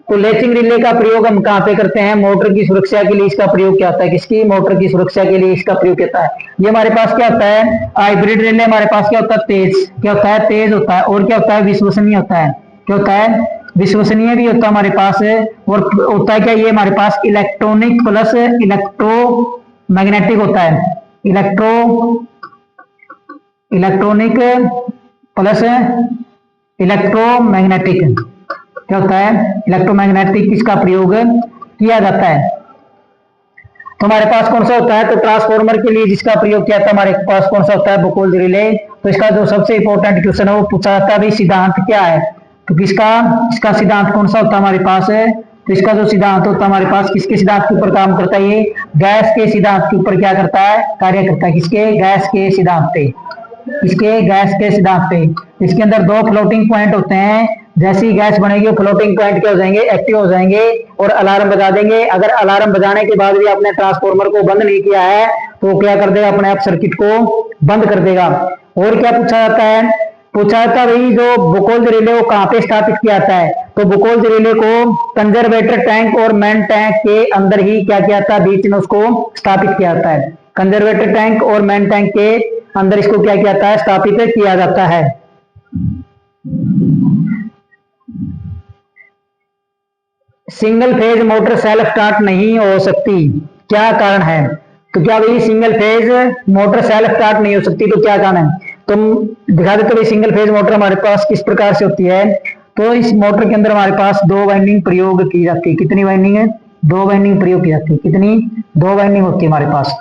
तो लेचिंग रिले का प्रयोग हम कहां पे करते हैं, मोटर की सुरक्षा के लिए इसका प्रयोग क्या होता है, किसकी, मोटर की सुरक्षा के लिए इसका प्रयोग होता है। ये हमारे पास क्या होता है, हाइब्रिड रिले हमारे पास क्या होता है, तेज, क्या होता है, तेज होता है, और क्या होता है, विश्वसनीय होता है, क्या होता है, विश्वसनीय भी होता है हमारे पास। और होता है क्या, ये हमारे पास इलेक्ट्रॉनिक प्लस इलेक्ट्रोमैग्नेटिक होता है, इलेक्ट्रॉनिक प्लस इलेक्ट्रोमैग्नेटिक, क्या होता है, इलेक्ट्रोमैग्नेटिक इसका प्रयोग किया जाता है। तो हमारे पास कौन सा होता है, तो ट्रांसफॉर्मर के लिए जिसका प्रयोग किया था हमारे पास कौन सा होता है, बुकोल्ज रिले। तो इसका जो सबसे इंपॉर्टेंट क्वेश्चन है वो पूछा जाता है, भाई सिद्धांत क्या है, तो किसका, इसका सिद्धांत कौन सा होता है हमारे पास है, तो इसका जो सिद्धांत होता है हमारे पास, किसके सिद्धांत के ऊपर काम करता है, ये गैस के सिद्धांत के ऊपर क्या करता है, कार्य करता है, किसके, गैस के सिद्धांत पे, इसके गैस के सिद्धांत पे। इसके अंदर दो फ्लोटिंग पॉइंट होते हैं, जैसी गैस बनेगी फ्लोटिंग पॉइंट क्या हो जाएंगे, एक्टिव हो जाएंगे और अलार्म बजा देंगे। अगर अलार्म बजाने के बाद भी आपने ट्रांसफॉर्मर को बंद नहीं किया है, तो वो क्या कर देगा, अपने आप सर्किट को बंद कर देगा। और क्या पूछा जाता है, पूछा जाता है भाई जो बुकोल्ज रिले वो कहाँ पे स्थापित किया जाता है, तो बुकोल्ज रिले को कंजर्वेटर टैंक और मेन टैंक के अंदर ही क्या किया जाता है, बीच में उसको स्थापित किया जाता है। कंजर्वेटर टैंक और मेन टैंक के अंदर इसको क्या किया जाता है, स्थापित किया जाता है। Single phase motor self start नहीं हो सकती, क्या कारण है, तो क्या भाई single phase motor self start नहीं हो सकती, तो क्या कारण है, तुम दिखा देते भाई सिंगल फेज मोटर हमारे पास किस प्रकार से होती है। तो इस मोटर के अंदर हमारे पास दो वाइंडिंग प्रयोग की जाती है, कितनी वाइंडिंग है, दो वाइंडिंग प्रयोग की जाती है, कितनी, दो वाइंडिंग होती है हमारे पास।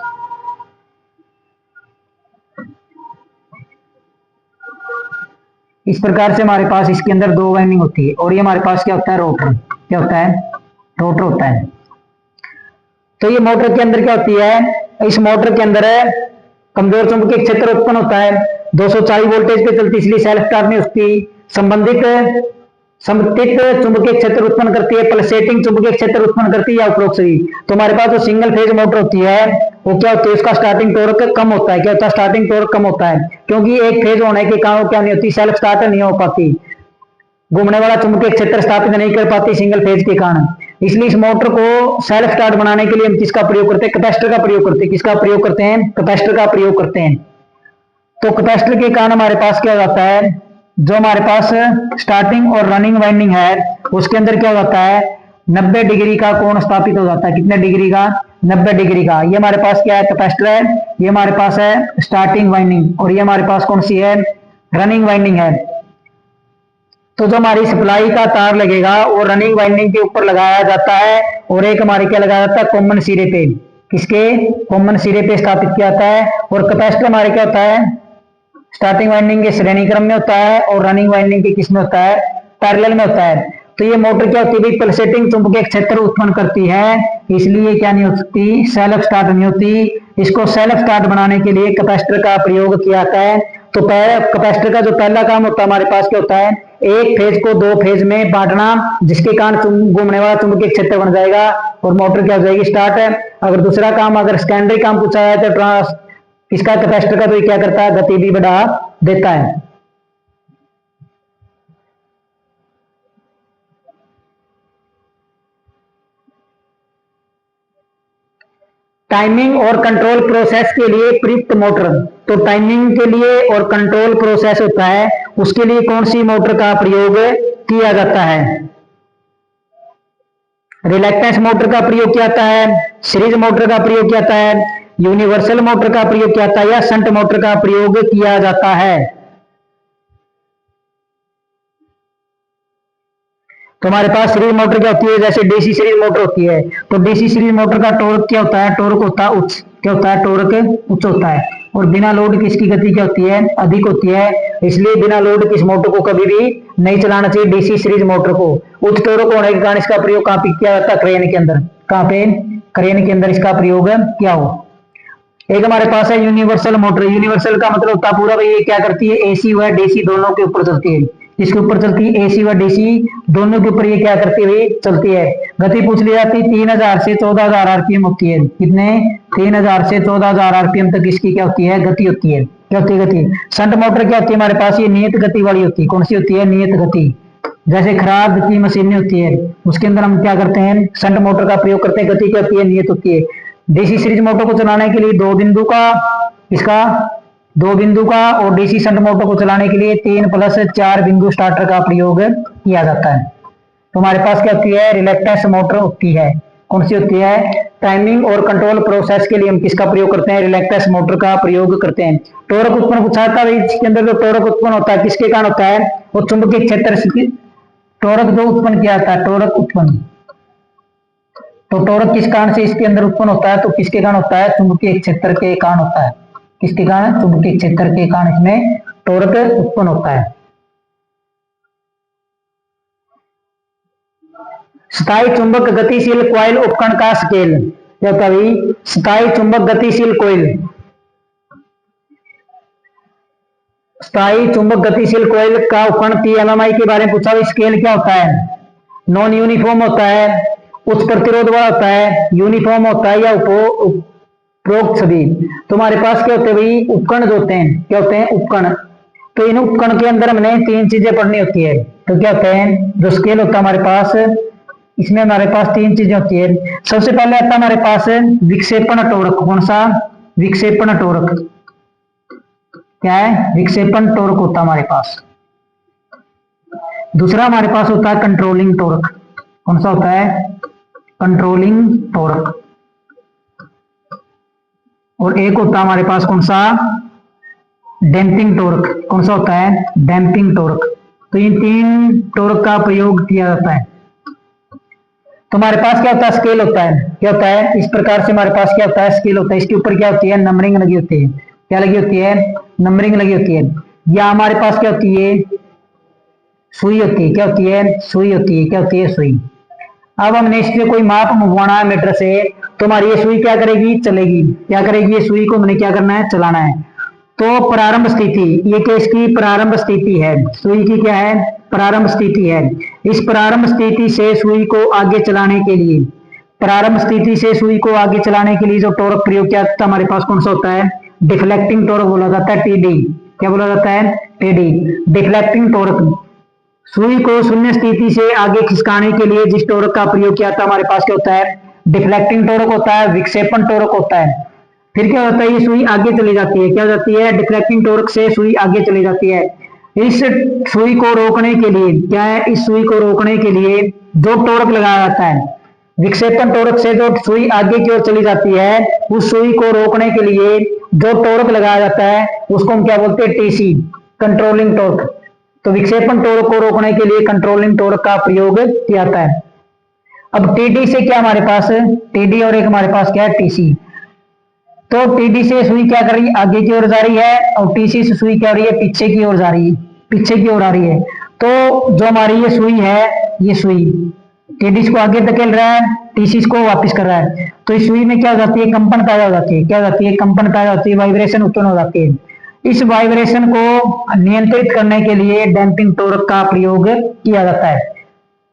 इस प्रकार से हमारे पास इसके अंदर दो वाइंडिंग होती है, और ये हमारे पास क्या होता है, रोटर, क्या होता है, रोटर होता है। तो ये मोटर के अंदर क्या होती है, इस मोटर के अंदर कमजोर चुंबकीय क्षेत्र उत्पन्न होता है, 240 वोल्टेज पे चलती, इसलिए सेल्फ स्टार्ट नहीं होती। संबंधित समतित चुंबकीय क्षेत्र उत्पन्न करती है, पल्सेटिंग चुंबकीय क्षेत्र उत्पन्न करती है, या उपरोक्त सभी। तो हमारे पास जो सिंगल फेज मोटर होती है वो क्या होती है, उसका स्टार्टिंग टॉर्क कम होता है, क्या होता है, स्टार्टिंग टॉर्क कम होता है, क्योंकि एक फेज होने के कारण क्या नहीं होती, सेल्फ स्टार्ट नहीं हो पाती, घूमने वाला चुंबकीय क्षेत्र स्थापित नहीं कर पाती सिंगल फेज के कारण। इसलिए इस मोटर को सेल्फ स्टार्ट बनाने के लिए हम किसका प्रयोग करते हैं, कैपेसिटर का प्रयोग करते हैं, किसका प्रयोग करते हैं, कैपेसिटर का प्रयोग करते हैं। तो कैपेसिटर के कारण हमारे पास क्या जाता है, जो हमारे पास स्टार्टिंग और रनिंग वाइंडिंग है उसके अंदर क्या होता है, 90 डिग्री का कोण स्थापित हो जाता है, कितने डिग्री का, 90 डिग्री का। ये हमारे पास क्या है, कैपेसिटर है, ये हमारे पास है स्टार्टिंग वाइंडिंग, और ये हमारे पास कौन सी है, रनिंग वाइंडिंग है। तो जो हमारी सप्लाई का तार लगेगा वो रनिंग वाइंडिंग के ऊपर लगाया जाता है, और एक हमारे क्या लगाया जाता है, कॉमन सिरे पे, किसके, कॉमन सिरे पे स्थापित किया जाता है। और कैपेसिटर हमारे क्या होता है, स्टार्टिंग वाइंडिंग के श्रेणी क्रम में होता है और रनिंग वाइंडिंग के किस में होता है, पैरेलल में होता है। तो ये मोटर क्या होती है, पल्सेटिंग चुंबकीय क्षेत्र उत्पन्न करती है, इसलिए क्या नहीं हो सकती, सेल्फ स्टार्ट नहीं होती। इसको सेल्फ स्टार्ट बनाने के लिए कैपेसिटर का प्रयोग किया जाता है। तो कैपेसिटर का जो पहला काम होता है हमारे पास क्या होता है, एक फेज को दो फेज में बांटना, जिसके कारण घूमने वाला चुंबकीय क्षेत्र बन जाएगा और मोटर क्या हो जाएगी, स्टार्ट है। अगर दूसरा काम, अगर सेकेंडरी काम पूछा है तो इसका कैपेसिटर का तो क्या करता है, गति भी बढ़ा देता है। टाइमिंग और कंट्रोल प्रोसेस के लिए प्रयुक्त मोटर। तो टाइमिंग के लिए और कंट्रोल प्रोसेस होता है, उसके लिए कौन सी मोटर का प्रयोग किया जाता है? रिलैक्टेंस मोटर का प्रयोग किया जाता है, सीरीज मोटर का प्रयोग किया जाता है, यूनिवर्सल मोटर का प्रयोग किया जाता है, या शंट मोटर का प्रयोग किया जाता है? तो हमारे पास सीरीज मोटर क्या होती है? जैसे डीसी सीरीज मोटर होती है, तो डीसी सीरीज मोटर का टॉर्क क्या होता है? टॉर्क होता है उच्च। क्या होता है? टॉर्क उच्च होता है। और बिना लोड की इसकी गति क्या होती है? अधिक होती है। इसलिए बिना लोड की इस मोटर को कभी भी नहीं चलाना चाहिए, डीसी सीरीज मोटर को। उच्च टॉर्क होने के कारण इसका प्रयोग कहाँ पे किया जाता है? क्रेन के अंदर। कहाँ पे? क्रेन के अंदर इसका प्रयोग क्या हो। एक हमारे पास है यूनिवर्सल मोटर। यूनिवर्सल का मतलब होता है पूरा भाई, ये क्या करती है? एसी व डीसी दोनों के ऊपर चलती है। इसके ऊपर चलती है, एसी व डीसी दोनों के ऊपर ये क्या करती है? चलती है। गति पूछ ली जाती है, 3000 से 14000 आरपीएम होती है। कितने? 3000 से 14000 आरपीएम तक इसकी क्या होती है? गति होती है। क्या होती है? गति। शंट मोटर क्या होती है हमारे पास? ये नियत गति वाली होती है। कौन सी होती है? नियत गति। जैसे खराब की मशीनें होती है, उसके अंदर हम क्या करते हैं? शंट मोटर का प्रयोग करते हैं। गति क्या होती है? नियत होती है। डीसी सीरीज मोटर को चलाने के लिए दो बिंदु का, इसका दो बिंदु का, और डीसी शंट मोटर को चलाने के लिए 3+4 बिंदु स्टार्टर का प्रयोग किया जाता है। तो हमारे पास क्या होती है? रिलैक्टेंस मोटर होती है। कौन सी होती है? टाइमिंग और कंट्रोल प्रोसेस के लिए हम किसका प्रयोग करते हैं? रिलैक्टेंस मोटर का प्रयोग करते हैं। टॉर्क उत्पन्न पूछा था भाई, इसके अंदर जो टॉर्क उत्पन्न होता है किसके कारण होता है? वो चुंबकीय क्षेत्र से टॉर्क जो उत्पन्न किया जाता है, टॉर्क उत्पन्न। तो टॉर्क किस कारण से इसके अंदर उत्पन्न होता है? तो किसके कारण होता है? चुंबकीय क्षेत्र के कारण होता है। किसके कारण? चुंबकीय क्षेत्र के कारण इसमें टॉर्क उत्पन्न होता है। स्थायी चुंबक गतिशील कॉइल उपकरण का स्केल क्या होता है? स्थायी चुंबक गतिशील कॉइल, स्थायी चुंबक गतिशील कॉइल का उपकरण पीएमएमआई के बारे में पूछा। स्केल क्या होता है? नॉन यूनिफॉर्म होता है, उच्च प्रतिरोध वाला होता है, यूनिफॉर्म होता है, या उपरोक्त सभी। तो हमारे पास क्या होते हैं भाई? उपकरण जो होते हैं, क्या होते हैं? उपकरण। तो इन उपकरण के अंदर हमने तीन चीजें पढ़नी होती है। तो क्या होते हैं? जो स्केल होता है हमारे पास, इसमें हमारे पास तीन चीजें होती है। सबसे पहले आता है हमारे पास विक्षेपण टॉर्क। कौन सा? विक्षेपण टॉर्क। क्या है? विक्षेपण टॉर्क होता है हमारे पास। दूसरा हमारे पास होता है कंट्रोलिंग टॉर्क। कौन सा होता है? Controlling torque. और एक होता है हमारे पास कौन सा? Damping torque. कौन सा होता है? Damping torque. तो इन तीन टॉर्क का प्रयोग किया जाता है। तो हमारे पास क्या होता है? स्केल होता है। क्या होता है? इस प्रकार से हमारे पास क्या होता है? स्केल होता है। इसके ऊपर क्या होती है? नंबरिंग लगी होती है। क्या लगी होती है? नंबरिंग लगी होती है। या हमारे पास क्या होती है? सुई होती है। क्या होती है? सुई होती है। क्या होती है? सुई। अब हमने इससे कोई माप मंगवाना है मीटर से, तो हमारी ये सुई क्या करेगी? चलेगी। क्या करेगी? ये सुई को हमने क्या करना है? चलाना है। तो प्रारंभ स्थिति, ये क्या इसकी प्रारंभ स्थिति है? सुई की क्या है? प्रारंभ स्थिति है। इस प्रारंभ स्थिति से सुई को आगे चलाने के लिए, प्रारंभ स्थिति से सुई को आगे चलाने के लिए जो टॉर्क प्रयोग किया जाता है हमारे पास कौन सा होता है? डिफ्लेक्टिंग टॉर्क बोला जाता है, टीडी। क्या बोला जाता है? TD, deflecting torque. सुई को शून्य स्थिति से आगे खिसकाने के लिए जिस टॉर्क का प्रयोग किया था हमारे पास क्या होता है? डिफ्लेक्टिंग टॉर्क होता है, विक्षेपण टॉर्क होता है। फिर क्या होता है? ये सुई आगे चली जाती है। क्या हो जाती है? डिफ्लेक्टिंग टॉर्क से सुई आगे चली जाती है। इस सुई को रोकने के लिए क्या है? इस सुई को रोकने के लिए जो टॉर्क लगाया जाता है, विक्षेपण टॉर्क से जो सुई आगे की ओर चली जाती है, उस सुई को रोकने के लिए जो टॉर्क लगाया जाता है उसको हम क्या बोलते हैं? TC, controlling torque. तो विक्षेपण टॉर्क को रोकने के लिए कंट्रोलिंग टॉर्क का प्रयोग किया जाता है। अब टीडी से क्या हमारे पास? टीडी और एक हमारे पास क्या है? टीसी। तो टीडी से सुई क्या कर रही है? आगे की ओर जा रही है, और टीसी से सुई क्या हो रही है? पीछे की ओर जा रही है, पीछे की ओर आ रही है। तो जो हमारी ये सुई है, ये सुई टीडी को आगे धकेल रहा है, टीसी को वापस कर रहा है। तो इस सुई में क्या हो जाती है? कंपन पैदा हो जाती है। क्या हो जाती है? कंपन पैदा होती है, वाइब्रेशन उत्पन्न हो जाती है। इस वाइब्रेशन को नियंत्रित करने के लिए डैम्पिंग टॉर्क का प्रयोग किया जाता है।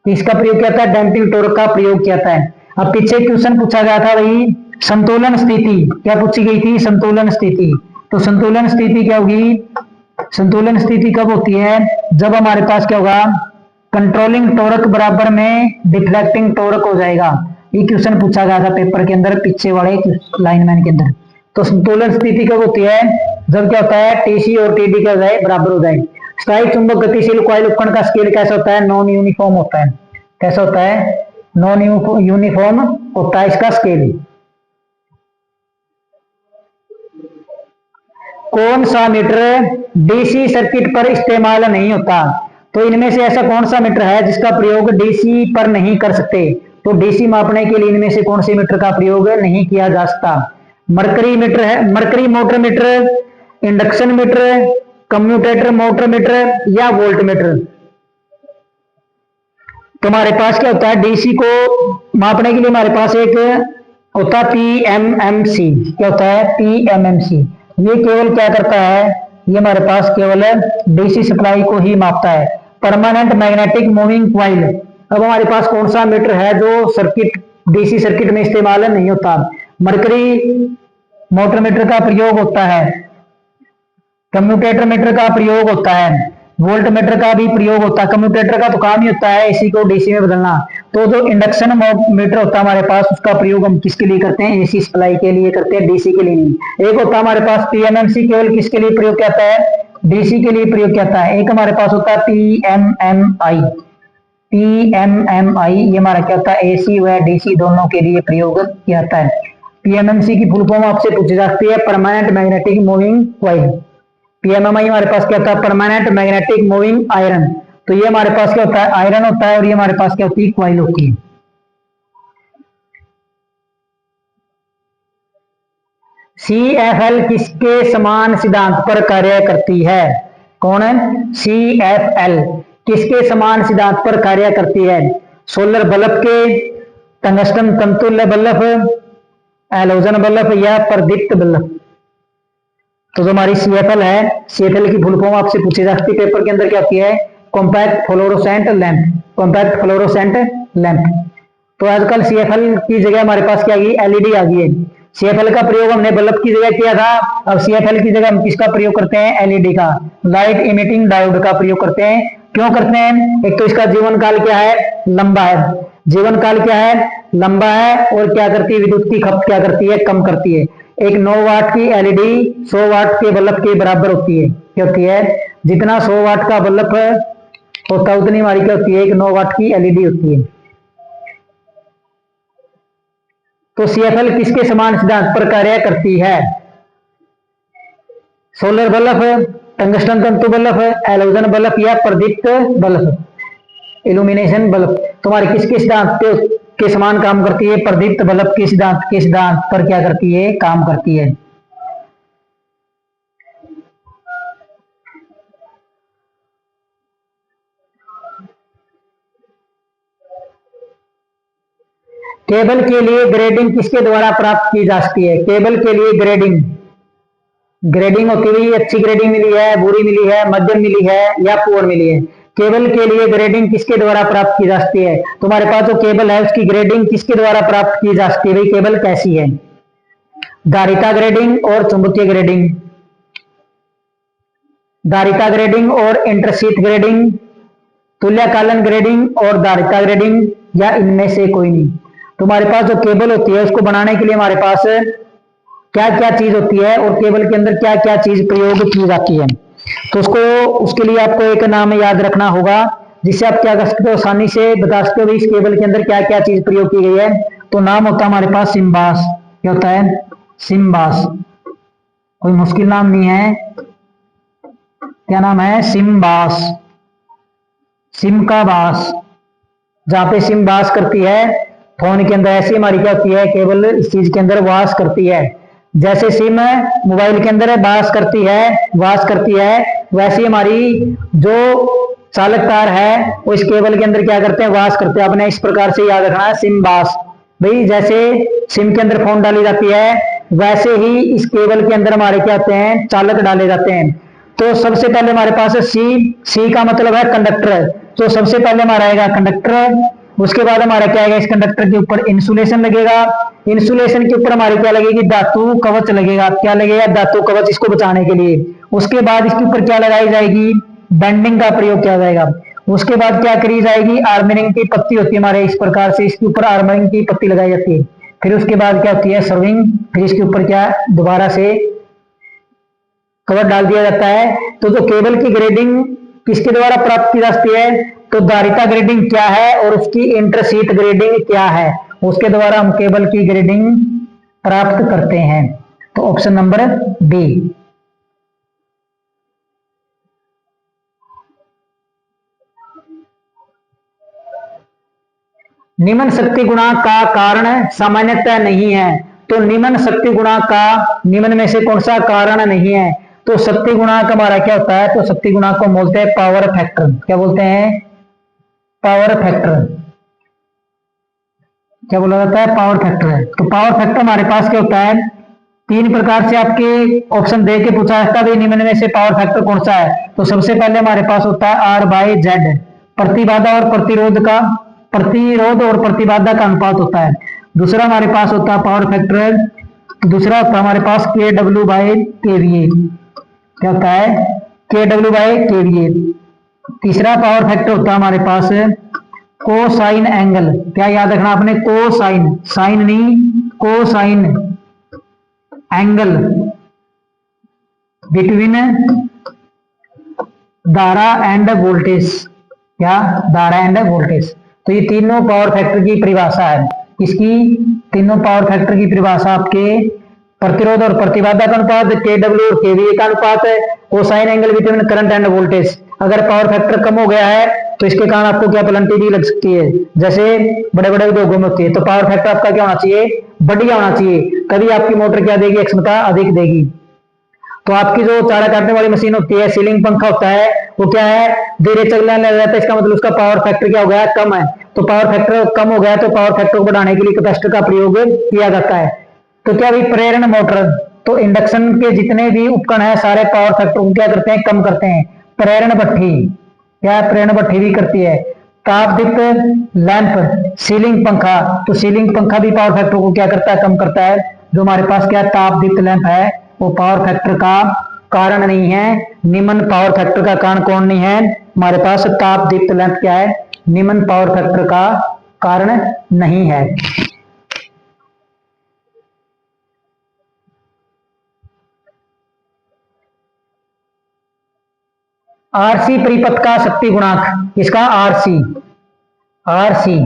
इसका प्रयोग किया जाता है? डैम्पिंग टॉर्क का प्रयोग किया जाता है। अब पीछे क्वेश्चन पूछा गया था भाई, संतुलन स्थिति क्या पूछी गई थी? संतुलन स्थिति। तो संतुलन स्थिति क्या होगी? संतुलन स्थिति कब होती है? जब हमारे पास क्या होगा? कंट्रोलिंग टॉर्क बराबर में डिफ्लेक्टिंग टॉर्क हो जाएगा। ये क्वेश्चन पूछा गया था पेपर के अंदर पीछे वाले लाइनमैन के अंदर। तो संतुलन स्थिति कब होती है? जब क्या होता है टीसी और टीडी क्या जाए बराबर हो जाए। स्थायी चुंबक गतिशील कॉइल उपकरण का स्केल कैसा होता है? नॉन यूनिफॉर्म होता है। कैसा होता है? नॉन यूनिफॉर्म होता है इसका स्केल। कौन सा मीटर डीसी सर्किट पर इस्तेमाल नहीं होता? तो इनमें से ऐसा कौन सा मीटर है जिसका प्रयोग डीसी पर नहीं कर सकते? तो डीसी मापने के लिए इनमें से कौन से मीटर का प्रयोग नहीं किया जा सकता? मरकरी मीटर है, mercury motor meter, induction meter, commutator motor meter या वोल्ट मीटर। तो हमारे पास क्या होता है डीसी को मापने के लिए हमारे पास एक होता है पीएमएमसी। क्या होता है? पीएमएमसी। ये केवल क्या करता है? ये हमारे पास केवल डीसी सप्लाई को ही मापता है। Permanent magnetic moving coil. अब हमारे पास कौन सा मीटर है जो सर्किट डीसी सर्किट में इस्तेमाल नहीं होता? मरकरी मोटर मीटर का प्रयोग होता है, कम्यूटेटर मीटर का प्रयोग होता है, वोल्ट मीटर का भी प्रयोग होता है। कम्यूटेटर का तो काम ही होता है एसी को डीसी में बदलना। तो जो इंडक्शन मीटर होता है हमारे पास उसका प्रयोग हम किसके लिए करते हैं? एसी सप्लाई के लिए करते हैं, डीसी के लिए नहीं। एक होता है हमारे पास पीएमएमसी, केवल किसके लिए प्रयोग किया जाता है? डीसी के लिए प्रयोग किया जाता है। एक हमारे पास होता है पीएमएमआई। पीएमएमआई ये हमारा क्या होता है? एसी व डीसी दोनों के लिए प्रयोग किया जाता है। पीएमएमसी की फुल फॉर्म आपसे पूछी जाती है परमानेंट मैग्नेटिक मूविंग कॉइल। पीएमएमआई हमारे पास क्या होता है? Permanent magnetic moving iron. तो ये हमारे पास क्या होता है? आयरन होता है और ये हमारे पास क्या होती है? कॉइल होती है। सीएफएल किसके समान सिद्धांत पर कार्य करती है? कौन है? सीएफएल किसके समान सिद्धांत पर कार्य करती है? सोलर बल्ब के, टंगस्टन तंतुल्य बल्ब, हैलोजन बल्ब या प्रदीप्त बल्ब। तो जो हमारी सीएफएल है, सीएफएल की फुल फॉर्म आपसे पूछी जाती है पेपर के अंदर क्या होती है? Compact fluorescent lamp. Compact fluorescent lamp. तो आजकल सीएफएल की जगह हमारे पास क्या आ गई? एलईडी आ गई है। सीएफएल का प्रयोग हमने बल्ब की जगह किया था, अब सीएफएल की जगह हम किसका प्रयोग करते हैं? एलईडी का, लाइट इमिटिंग डायोड का प्रयोग करते हैं। क्यों करते हैं? एक तो इसका जीवन काल क्या है? लंबा है। जीवन काल क्या है? लंबा है। और क्या करती है? विद्युत की खपत क्या करती है? कम करती है। एक 9 वाट की एलईडी 100 वाट के बल्ब के बराबर होती है। क्या होती है? जितना 100 वाट का बल्ब होता है उतनी हमारी क्या होती है? एक 9 वाट की एलईडी होती है। तो सीएफएल किसके समान सिद्धांत पर कार्य करती है? सोलर बल्ब, टंगस्टन तंतु बल्ब, हैलोजन बल्ब या प्रदीप्त बल्ब, इल्यूमिनेशन बल्ब। तुम्हारे किसके सिद्धांत के समान काम करती है? प्रदीप्त बल्ब के सिद्धांत पर क्या करती है? काम करती है। केबल के लिए ग्रेडिंग किसके द्वारा प्राप्त की जा सकती है? केबल के लिए ग्रेडिंग होती हुई अच्छी ग्रेडिंग मिली है, बुरी मिली है, मध्यम मिली है या पुअर मिली है। केबल के लिए ग्रेडिंग किसके द्वारा प्राप्त की जा सकती है? तुम्हारे पास जो केबल है उसकी ग्रेडिंग किसके द्वारा प्राप्त की जा सकती है? भाई केबल कैसी है? धारिता ग्रेडिंग और चुंबकीय ग्रेडिंग, धारिता ग्रेडिंग और इंटरशीथ ग्रेडिंग, तुल्यकालन ग्रेडिंग और धारिता ग्रेडिंग या इनमें से कोई नहीं। तुम्हारे पास जो केबल होती है उसको बनाने के लिए हमारे पास क्या क्या चीज होती है और केबल के अंदर क्या क्या चीज प्रयोग की जाती है? तो उसके लिए आपको एक नाम याद रखना होगा जिससे आप क्या कर सकते हो? आसानी से बता सकते हो इस केबल के अंदर क्या क्या चीज प्रयोग की गई है। तो नाम होता है हमारे पास सिम्बास। क्या होता है? सिम्बास। कोई मुश्किल नाम नहीं है। क्या नाम है? सिम्बास। सिम का बास। जहां पे सिम बास करती है फोन के अंदर, ऐसी हमारी क्या होती है? केबल इस चीज के अंदर वास करती है। जैसे सिम मोबाइल के अंदर वास करती है, वैसे हमारी जो चालक तार है वो इस केबल के अंदर क्या करते हैं? वास करते हैं। आपने इस प्रकार से याद रखना है सिम बास। भाई जैसे सिम के अंदर फोन डाली जाती है वैसे ही इस केबल के अंदर हमारे क्या होते हैं? चालक डाले जाते हैं। तो सबसे पहले हमारे पास सी का मतलब है कंडक्टर। तो सबसे पहले हमारा आएगा कंडक्टर, उसके बाद हमारा क्या आएगा? इस कंडक्टर के ऊपर इंसुलेशन लगेगा, इंसुलेशन के ऊपर हमारी क्या लगेगी? धातु कवच लगेगा। क्या लगेगा? धातु कवच, इसको बचाने के लिए। उसके बाद इसके ऊपर क्या लगाई जाएगी? बेंडिंग का प्रयोग किया जाएगा। उसके बाद क्या करी जाएगी, आर्मरिंग की पत्ती होती है हमारे इस प्रकार से, इसके ऊपर आर्मरिंग की पत्ती लगाई जाती है। फिर उसके बाद क्या होती है, सर्विंग, फिर इसके ऊपर क्या दोबारा से कवर डाल दिया जाता है। तो जो केबल की ग्रेडिंग किसके द्वारा प्राप्त की जाती है, तो धारिता ग्रेडिंग क्या है और उसकी इंटरशीथ ग्रेडिंग क्या है, उसके द्वारा हम केबल की ग्रेडिंग प्राप्त करते हैं। तो ऑप्शन नंबर बी। निम्न शक्ति गुणांक का कारण सामान्यतः नहीं है। तो निम्न शक्ति गुणांक का निम्न में से कौन सा कारण नहीं है, तो शक्ति गुणांक हमारा क्या होता है, तो शक्ति गुणांक को बोलते हैं पावर फैक्टर। क्या बोलते हैं, पावर फैक्टर। क्या बोला जाता है, पावर फैक्टर है। तो पावर फैक्टर हमारे पास क्या होता है, तीन प्रकार से आपके ऑप्शन दे के पूछा जाता है निम्न में से पावर फैक्टर कौन सा है। तो सबसे पहले हमारे पास होता है आर बाई जेड, प्रतिबाधा और प्रतिरोध और प्रतिबाधा का अनुपात होता है। दूसरा हमारे पास होता है पावर फैक्टर, दूसरा होता है हमारे पास के डब्ल्यू बाई केवीए। क्या होता है, के डब्ल्यू बाई केवीए। तीसरा पावर फैक्टर होता है हमारे पास कोसाइन एंगल। क्या याद रखना आपने, कोसाइन, साइन नहीं, कोसाइन एंगल बिटवीन धारा एंड वोल्टेज। क्या, धारा एंड वोल्टेज। तो ये तीनों पावर फैक्टर की परिभाषा है। इसकी तीनों पावर फैक्टर की परिभाषा आपके प्रतिरोध और प्रतिबाधा का अनुपात, के डब्ल्यू और केवीए का अनुपात है, cosine angle between current end voltage. अगर पावर फैक्टर कम हो गया है तो इसके कारण आपको क्या पेनल्टी भी लग सकती है, जैसे बड़े बड़े उद्योगों में होती है। तो पावर फैक्टर आपका क्या होना चाहिए, बढ़िया होना चाहिए, तभी आपकी मोटर क्या देगी, क्षमता अधिक देगी। तो आपकी जो चारा काटने वाली मशीन होती है, सीलिंग पंखा होता है, वो क्या है, धीरे चलने लग जाता है, इसका मतलब उसका पावर फैक्टर क्या हो गया, कम है। तो पावर फैक्टर कम हो गया तो पावर फैक्टर को बढ़ाने के लिए कैपेसिटर का प्रयोग किया जाता है। तो क्या भाई, प्रेरण मोटर, तो इंडक्शन के जितने भी उपकरण है सारे पावर फैक्टर को क्या करते हैं, कम करते हैं। प्रेरण भट्ठी, क्या प्रेरण भट्ठी भी करती है। तापदीप्त लैंप, सीलिंग पंखा, तो सीलिंग पंखा भी पावर फैक्टर को क्या करता है, कम करता है। जो हमारे पास क्या तापदीप्त लैंप है वो पावर फैक्टर का कारण नहीं है। निम्न पावर फैक्टर का कारण कौन नहीं है, हमारे पास तापदीप्त लैंप क्या है, निम्न पावर फैक्टर का कारण नहीं है। आरसी परिपथ का शक्ति गुणांक, इसका आरसी, आरसी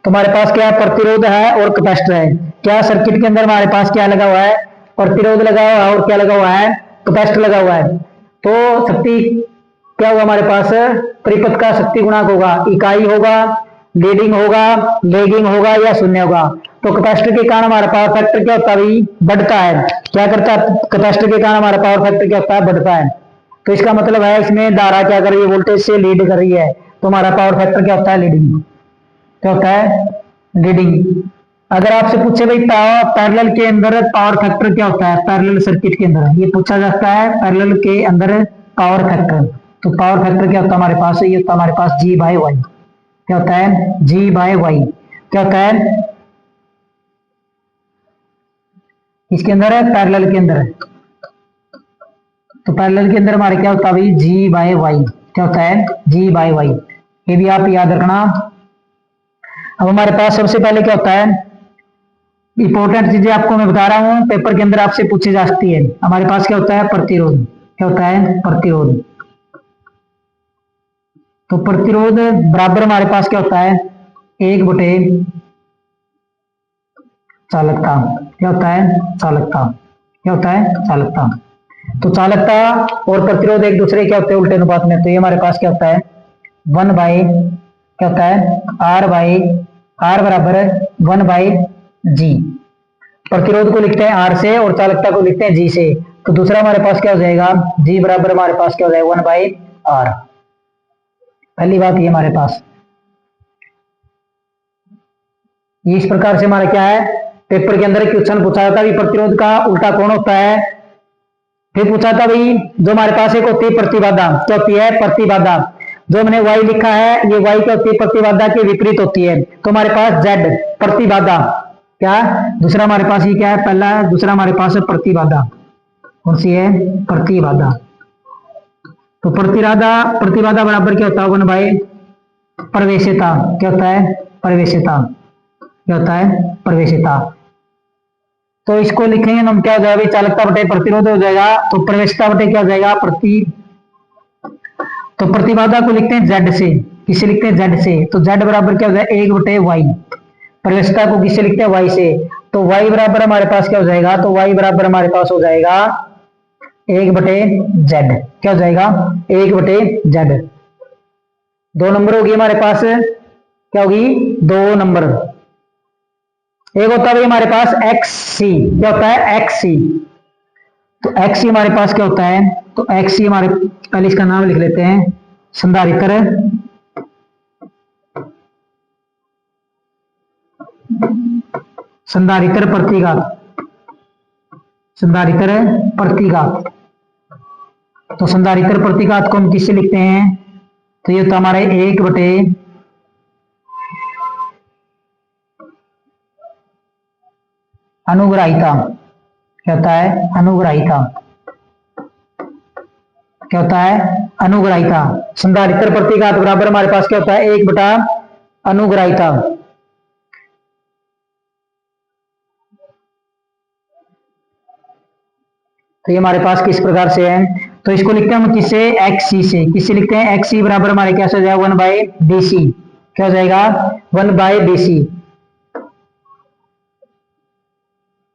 तो हमारे पास क्या प्रतिरोध है और कैपेसिटर है। क्या सर्किट के अंदर हमारे पास क्या लगा हुआ है, प्रतिरोध लगा हुआ है और क्या लगा हुआ है, कैपेसिटर लगा हुआ है। तो शक्ति क्या होगा हमारे पास, परिपथ का शक्ति गुणांक होगा, इकाई होगा, लीडिंग होगा, लेगिंग होगा या शून्य होगा। तो कैपेसिटर के कारण हमारा पावर फैक्टर क्या होता है, बढ़ता है। क्या करता है, कैपेसिटर के कारण हमारा पावर फैक्टर क्या होता है, बढ़ता है। तो इसका मतलब है इसमें धारा क्या कर रही है, वोल्टेज से लीड कर रही है, तो हमारा पावर फैक्टर क्या होता है, लीडिंग। क्या होता है, लीडिंग। अगर आपसे पूछे भाई पैरेलल के अंदर पावर फैक्टर क्या होता है, पैरेलल सर्किट के अंदर ये पूछा जाता है, पैरेलल के अंदर पावर फैक्टर। तो पावर फैक्टर क्या होता है हमारे पास, ये होता है हमारे पास जी बाई वाई। क्या होता है, जी बाई वाई। क्या होता है इसके अंदर है, पैरेलल के अंदर है। तो पैरेलल के अंदर हमारे क्या होता है भाई, जी बाय वाई। क्या होता है, जी बाय वाई। ये भी आप याद रखना। अब हमारे पास सबसे पहले क्या होता है, इंपॉर्टेंट चीजें आपको मैं बता रहा हूं, पेपर के अंदर आपसे पूछी जा सकती है। हमारे पास क्या होता है, प्रतिरोध। क्या होता है, प्रतिरोध। तो प्रतिरोध बराबर हमारे पास क्या होता है, 1/, चालकता। क्या होता है, चालकता। क्या होता है, चालकता। तो चालकता और प्रतिरोध एक दूसरे क्या होते हैं, उल्टे अनुपात में। तो ये हमारे पास क्या होता है, 1/, क्या होता है, आर बराबर 1/G। प्रतिरोध को लिखते हैं आर से और चालकता को लिखते हैं जी से। तो दूसरा हमारे पास क्या हो जाएगा, जी बराबर हमारे पास क्या हो जाएगा, 1/R। पहली बात ये हमारे पास ये इस प्रकार से हमारा क्या है, पेपर के अंदर क्वेश्चन पूछा जाता है प्रतिरोध का उल्टा कौन होता है। फिर पूछा था भाई जो हमारे पास एक होती है प्रतिबाधा, क्या होती है, प्रतिबाधा। जो हमने वाई लिखा है ये वाई क्या होती है, प्रतिबाधा के विपरीत होती है। तो हमारे पास जेड प्रतिबाधा। क्या, दूसरा हमारे पास ये क्या है, पहला दूसरा हमारे पास है प्रतिबाधा। कौन सी है, प्रतिबाधा। तो प्रतिबाधा बराबर क्या होता है 1 बाय प्रवेशिता। क्या होता है प्रवेशिता, क्या होता है प्रवेशिता। तो इसको लिखेंगे हम, क्या हो जाएगा चालकता बटे प्रतिरोध हो जाएगा। तो प्रवेशिता बटे क्या हो जाएगा तो प्रतिबाधा को लिखते हैं Z से, किसे लिखते हैं Z से। तो Z बराबर क्या हो जाएगा 1 बटे Y। प्रवेशिता को किसे लिखते हैं Y से। तो Y बराबर हमारे पास क्या हो जाएगा, तो Y बराबर हमारे पास हो जाएगा 1 बटे Z। क्या हो जाएगा 1 बटे Z। 2 नंबर होगी हमारे पास, क्या होगी 2 नंबर। एक होता है हमारे पास XC। क्या होता है XC। तो XC हमारे पास क्या होता है, तो XC हमारे, पहले इसका नाम लिख लेते हैं, संधारित्र प्रतिघात, संधारित्र प्रतिघात। तो संधारित्र प्रतिघात को हम किससे लिखते हैं, तो ये होता हमारा 1 बटे अनुग्राहिता। क्या होता है अनुग्राहिता, क्या होता है अनुग्राहिता। संधारित्र प्रतिघात बराबर हमारे पास क्या होता है 1 बटा अनुग्राहिता। तो ये हमारे पास किस प्रकार से है, तो इसको लिखते हैं हम किससे XC से। किससे लिखते हैं XC बराबर हमारे क्या हो जाएगा 1 बाय BC। क्या हो जाएगा 1 बाय BC।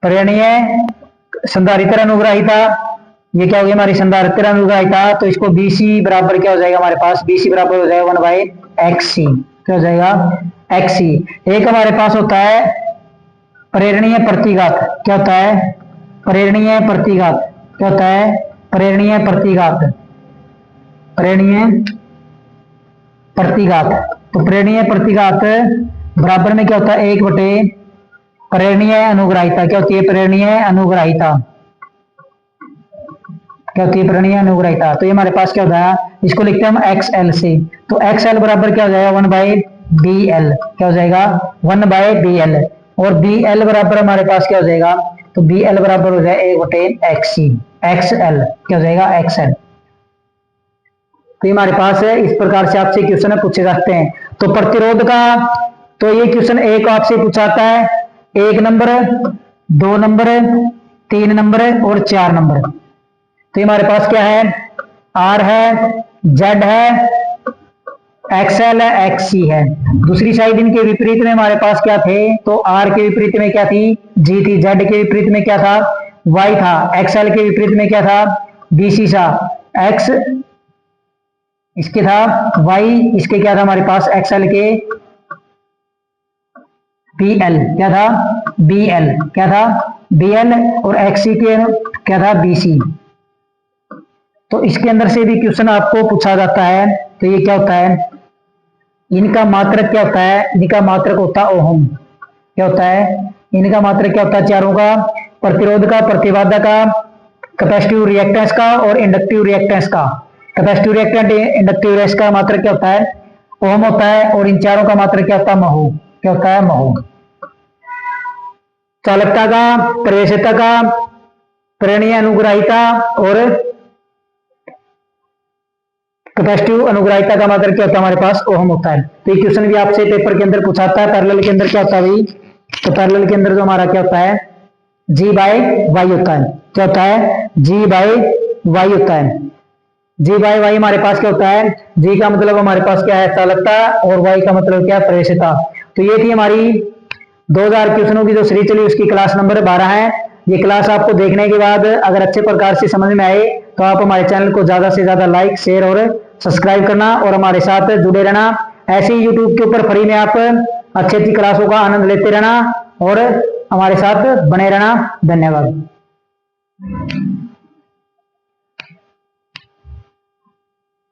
पर्यायनीय संधारित्र अनुग्राहिता, ये क्या होगी हमारी संधारित्र अनुग्राहिता। तो इसको BC बराबर क्या हो जाएगा हमारे पास, BC बराबर हो जाएगा 1 बाय XC। क्या हो जाएगा XC। एक हमारे पास होता है प्रेरणीय प्रतिघात। क्या होता है प्रेरणीय प्रतिघात। क्या होता है प्रेरणीय प्रतिघात, प्रेरणीय प्रतिघात। तो प्रेरणीय प्रतिघात बराबर में क्या होता है 1 बटे प्रेरणीय अनुग्राहिता। क्या होती है प्रेरणीय अनुग्राहिता। क्या होती है प्रेरणीय अनुग्राहिता। तो ये हमारे पास क्या होता है, इसको लिखते हैं हम XL से। तो XL बराबर क्या हो जाएगा 1 बाय BL। क्या हो जाएगा 1 बाय BL। और BL बराबर हमारे पास क्या हो जाएगा, तो BL बराबर हो जाएगा 1 बटे XC। XL क्या हो जाएगा XL। तो ये हमारे पास है, इस प्रकार से आपसे क्वेश्चन पूछे जाते हैं। तो प्रतिरोध का, तो ये क्वेश्चन एक आपसे पूछाता है 1 नंबर, 2 नंबर, 3 नंबर और 4 नंबर। तो हमारे पास क्या है R है, Z है, XL है, XC है। दूसरी साइड इनके विपरीत में हमारे पास क्या थे, तो R के विपरीत में क्या थी G थी, Z के विपरीत में क्या था Y था, XL के विपरीत में क्या था BC था, X इसके था Y, इसके क्या था हमारे पास XL के BL। क्या था BL। क्या था BL। और XC के क्या था BC। तो इसके अंदर से भी क्वेश्चन आपको पूछा जाता है। तो ये क्या होता है, इनका मात्रक क्या होता है, इनका मात्रक होता है ओहम। क्या होता है इनका मात्रक क्या होता है चारों का, प्रतिरोध का, प्रतिबाधा का, कैपेसिटिव रिएक्टेंस का और इंडक्टिव रिएक्टेंस का। कैपेसिटिव रिएक्टेंट इंडक्टिव रिएक्टेंस का मात्रक क्या होता है ओम होता है। और इन चारों का मात्रक क्या होता है महू। क्या होता है महू। चालकता का, प्रवेशिता का, प्रेरणीय अनुग्राहिता और कैपेसिटिव अनुग्राहिता का मात्रक क्या होता है हमारे पास ओम होता है। तो ये क्वेश्चन भी आपसे पेपर के अंदर पूछाता है। पैरेलल के अंदर क्या होता है भाई, तो पैरेलल के अंदर जो हमारा क्या होता है G बाय वाई होता है। क्या होता है G बाय वाई होता है। G बाय वाई हमारे पास क्या होता है, G का मतलब हमारे पास क्या है चालकता और Y का मतलब क्या है प्रवेशिता। तो ये थी हमारी 2000 क्वेश्चनों की जो सीरीज चली, उसकी क्लास नंबर 12 है। ये क्लास आपको देखने के बाद अगर अच्छे प्रकार से समझ में आए तो आप हमारे चैनल को ज्यादा से ज्यादा लाइक, शेयर और सब्सक्राइब करना और हमारे साथ जुड़े रहना। ऐसे ही यूट्यूब के ऊपर फ्री में आप अच्छी अच्छी क्लासों का आनंद लेते रहना और हमारे साथ बने रहना। धन्यवाद।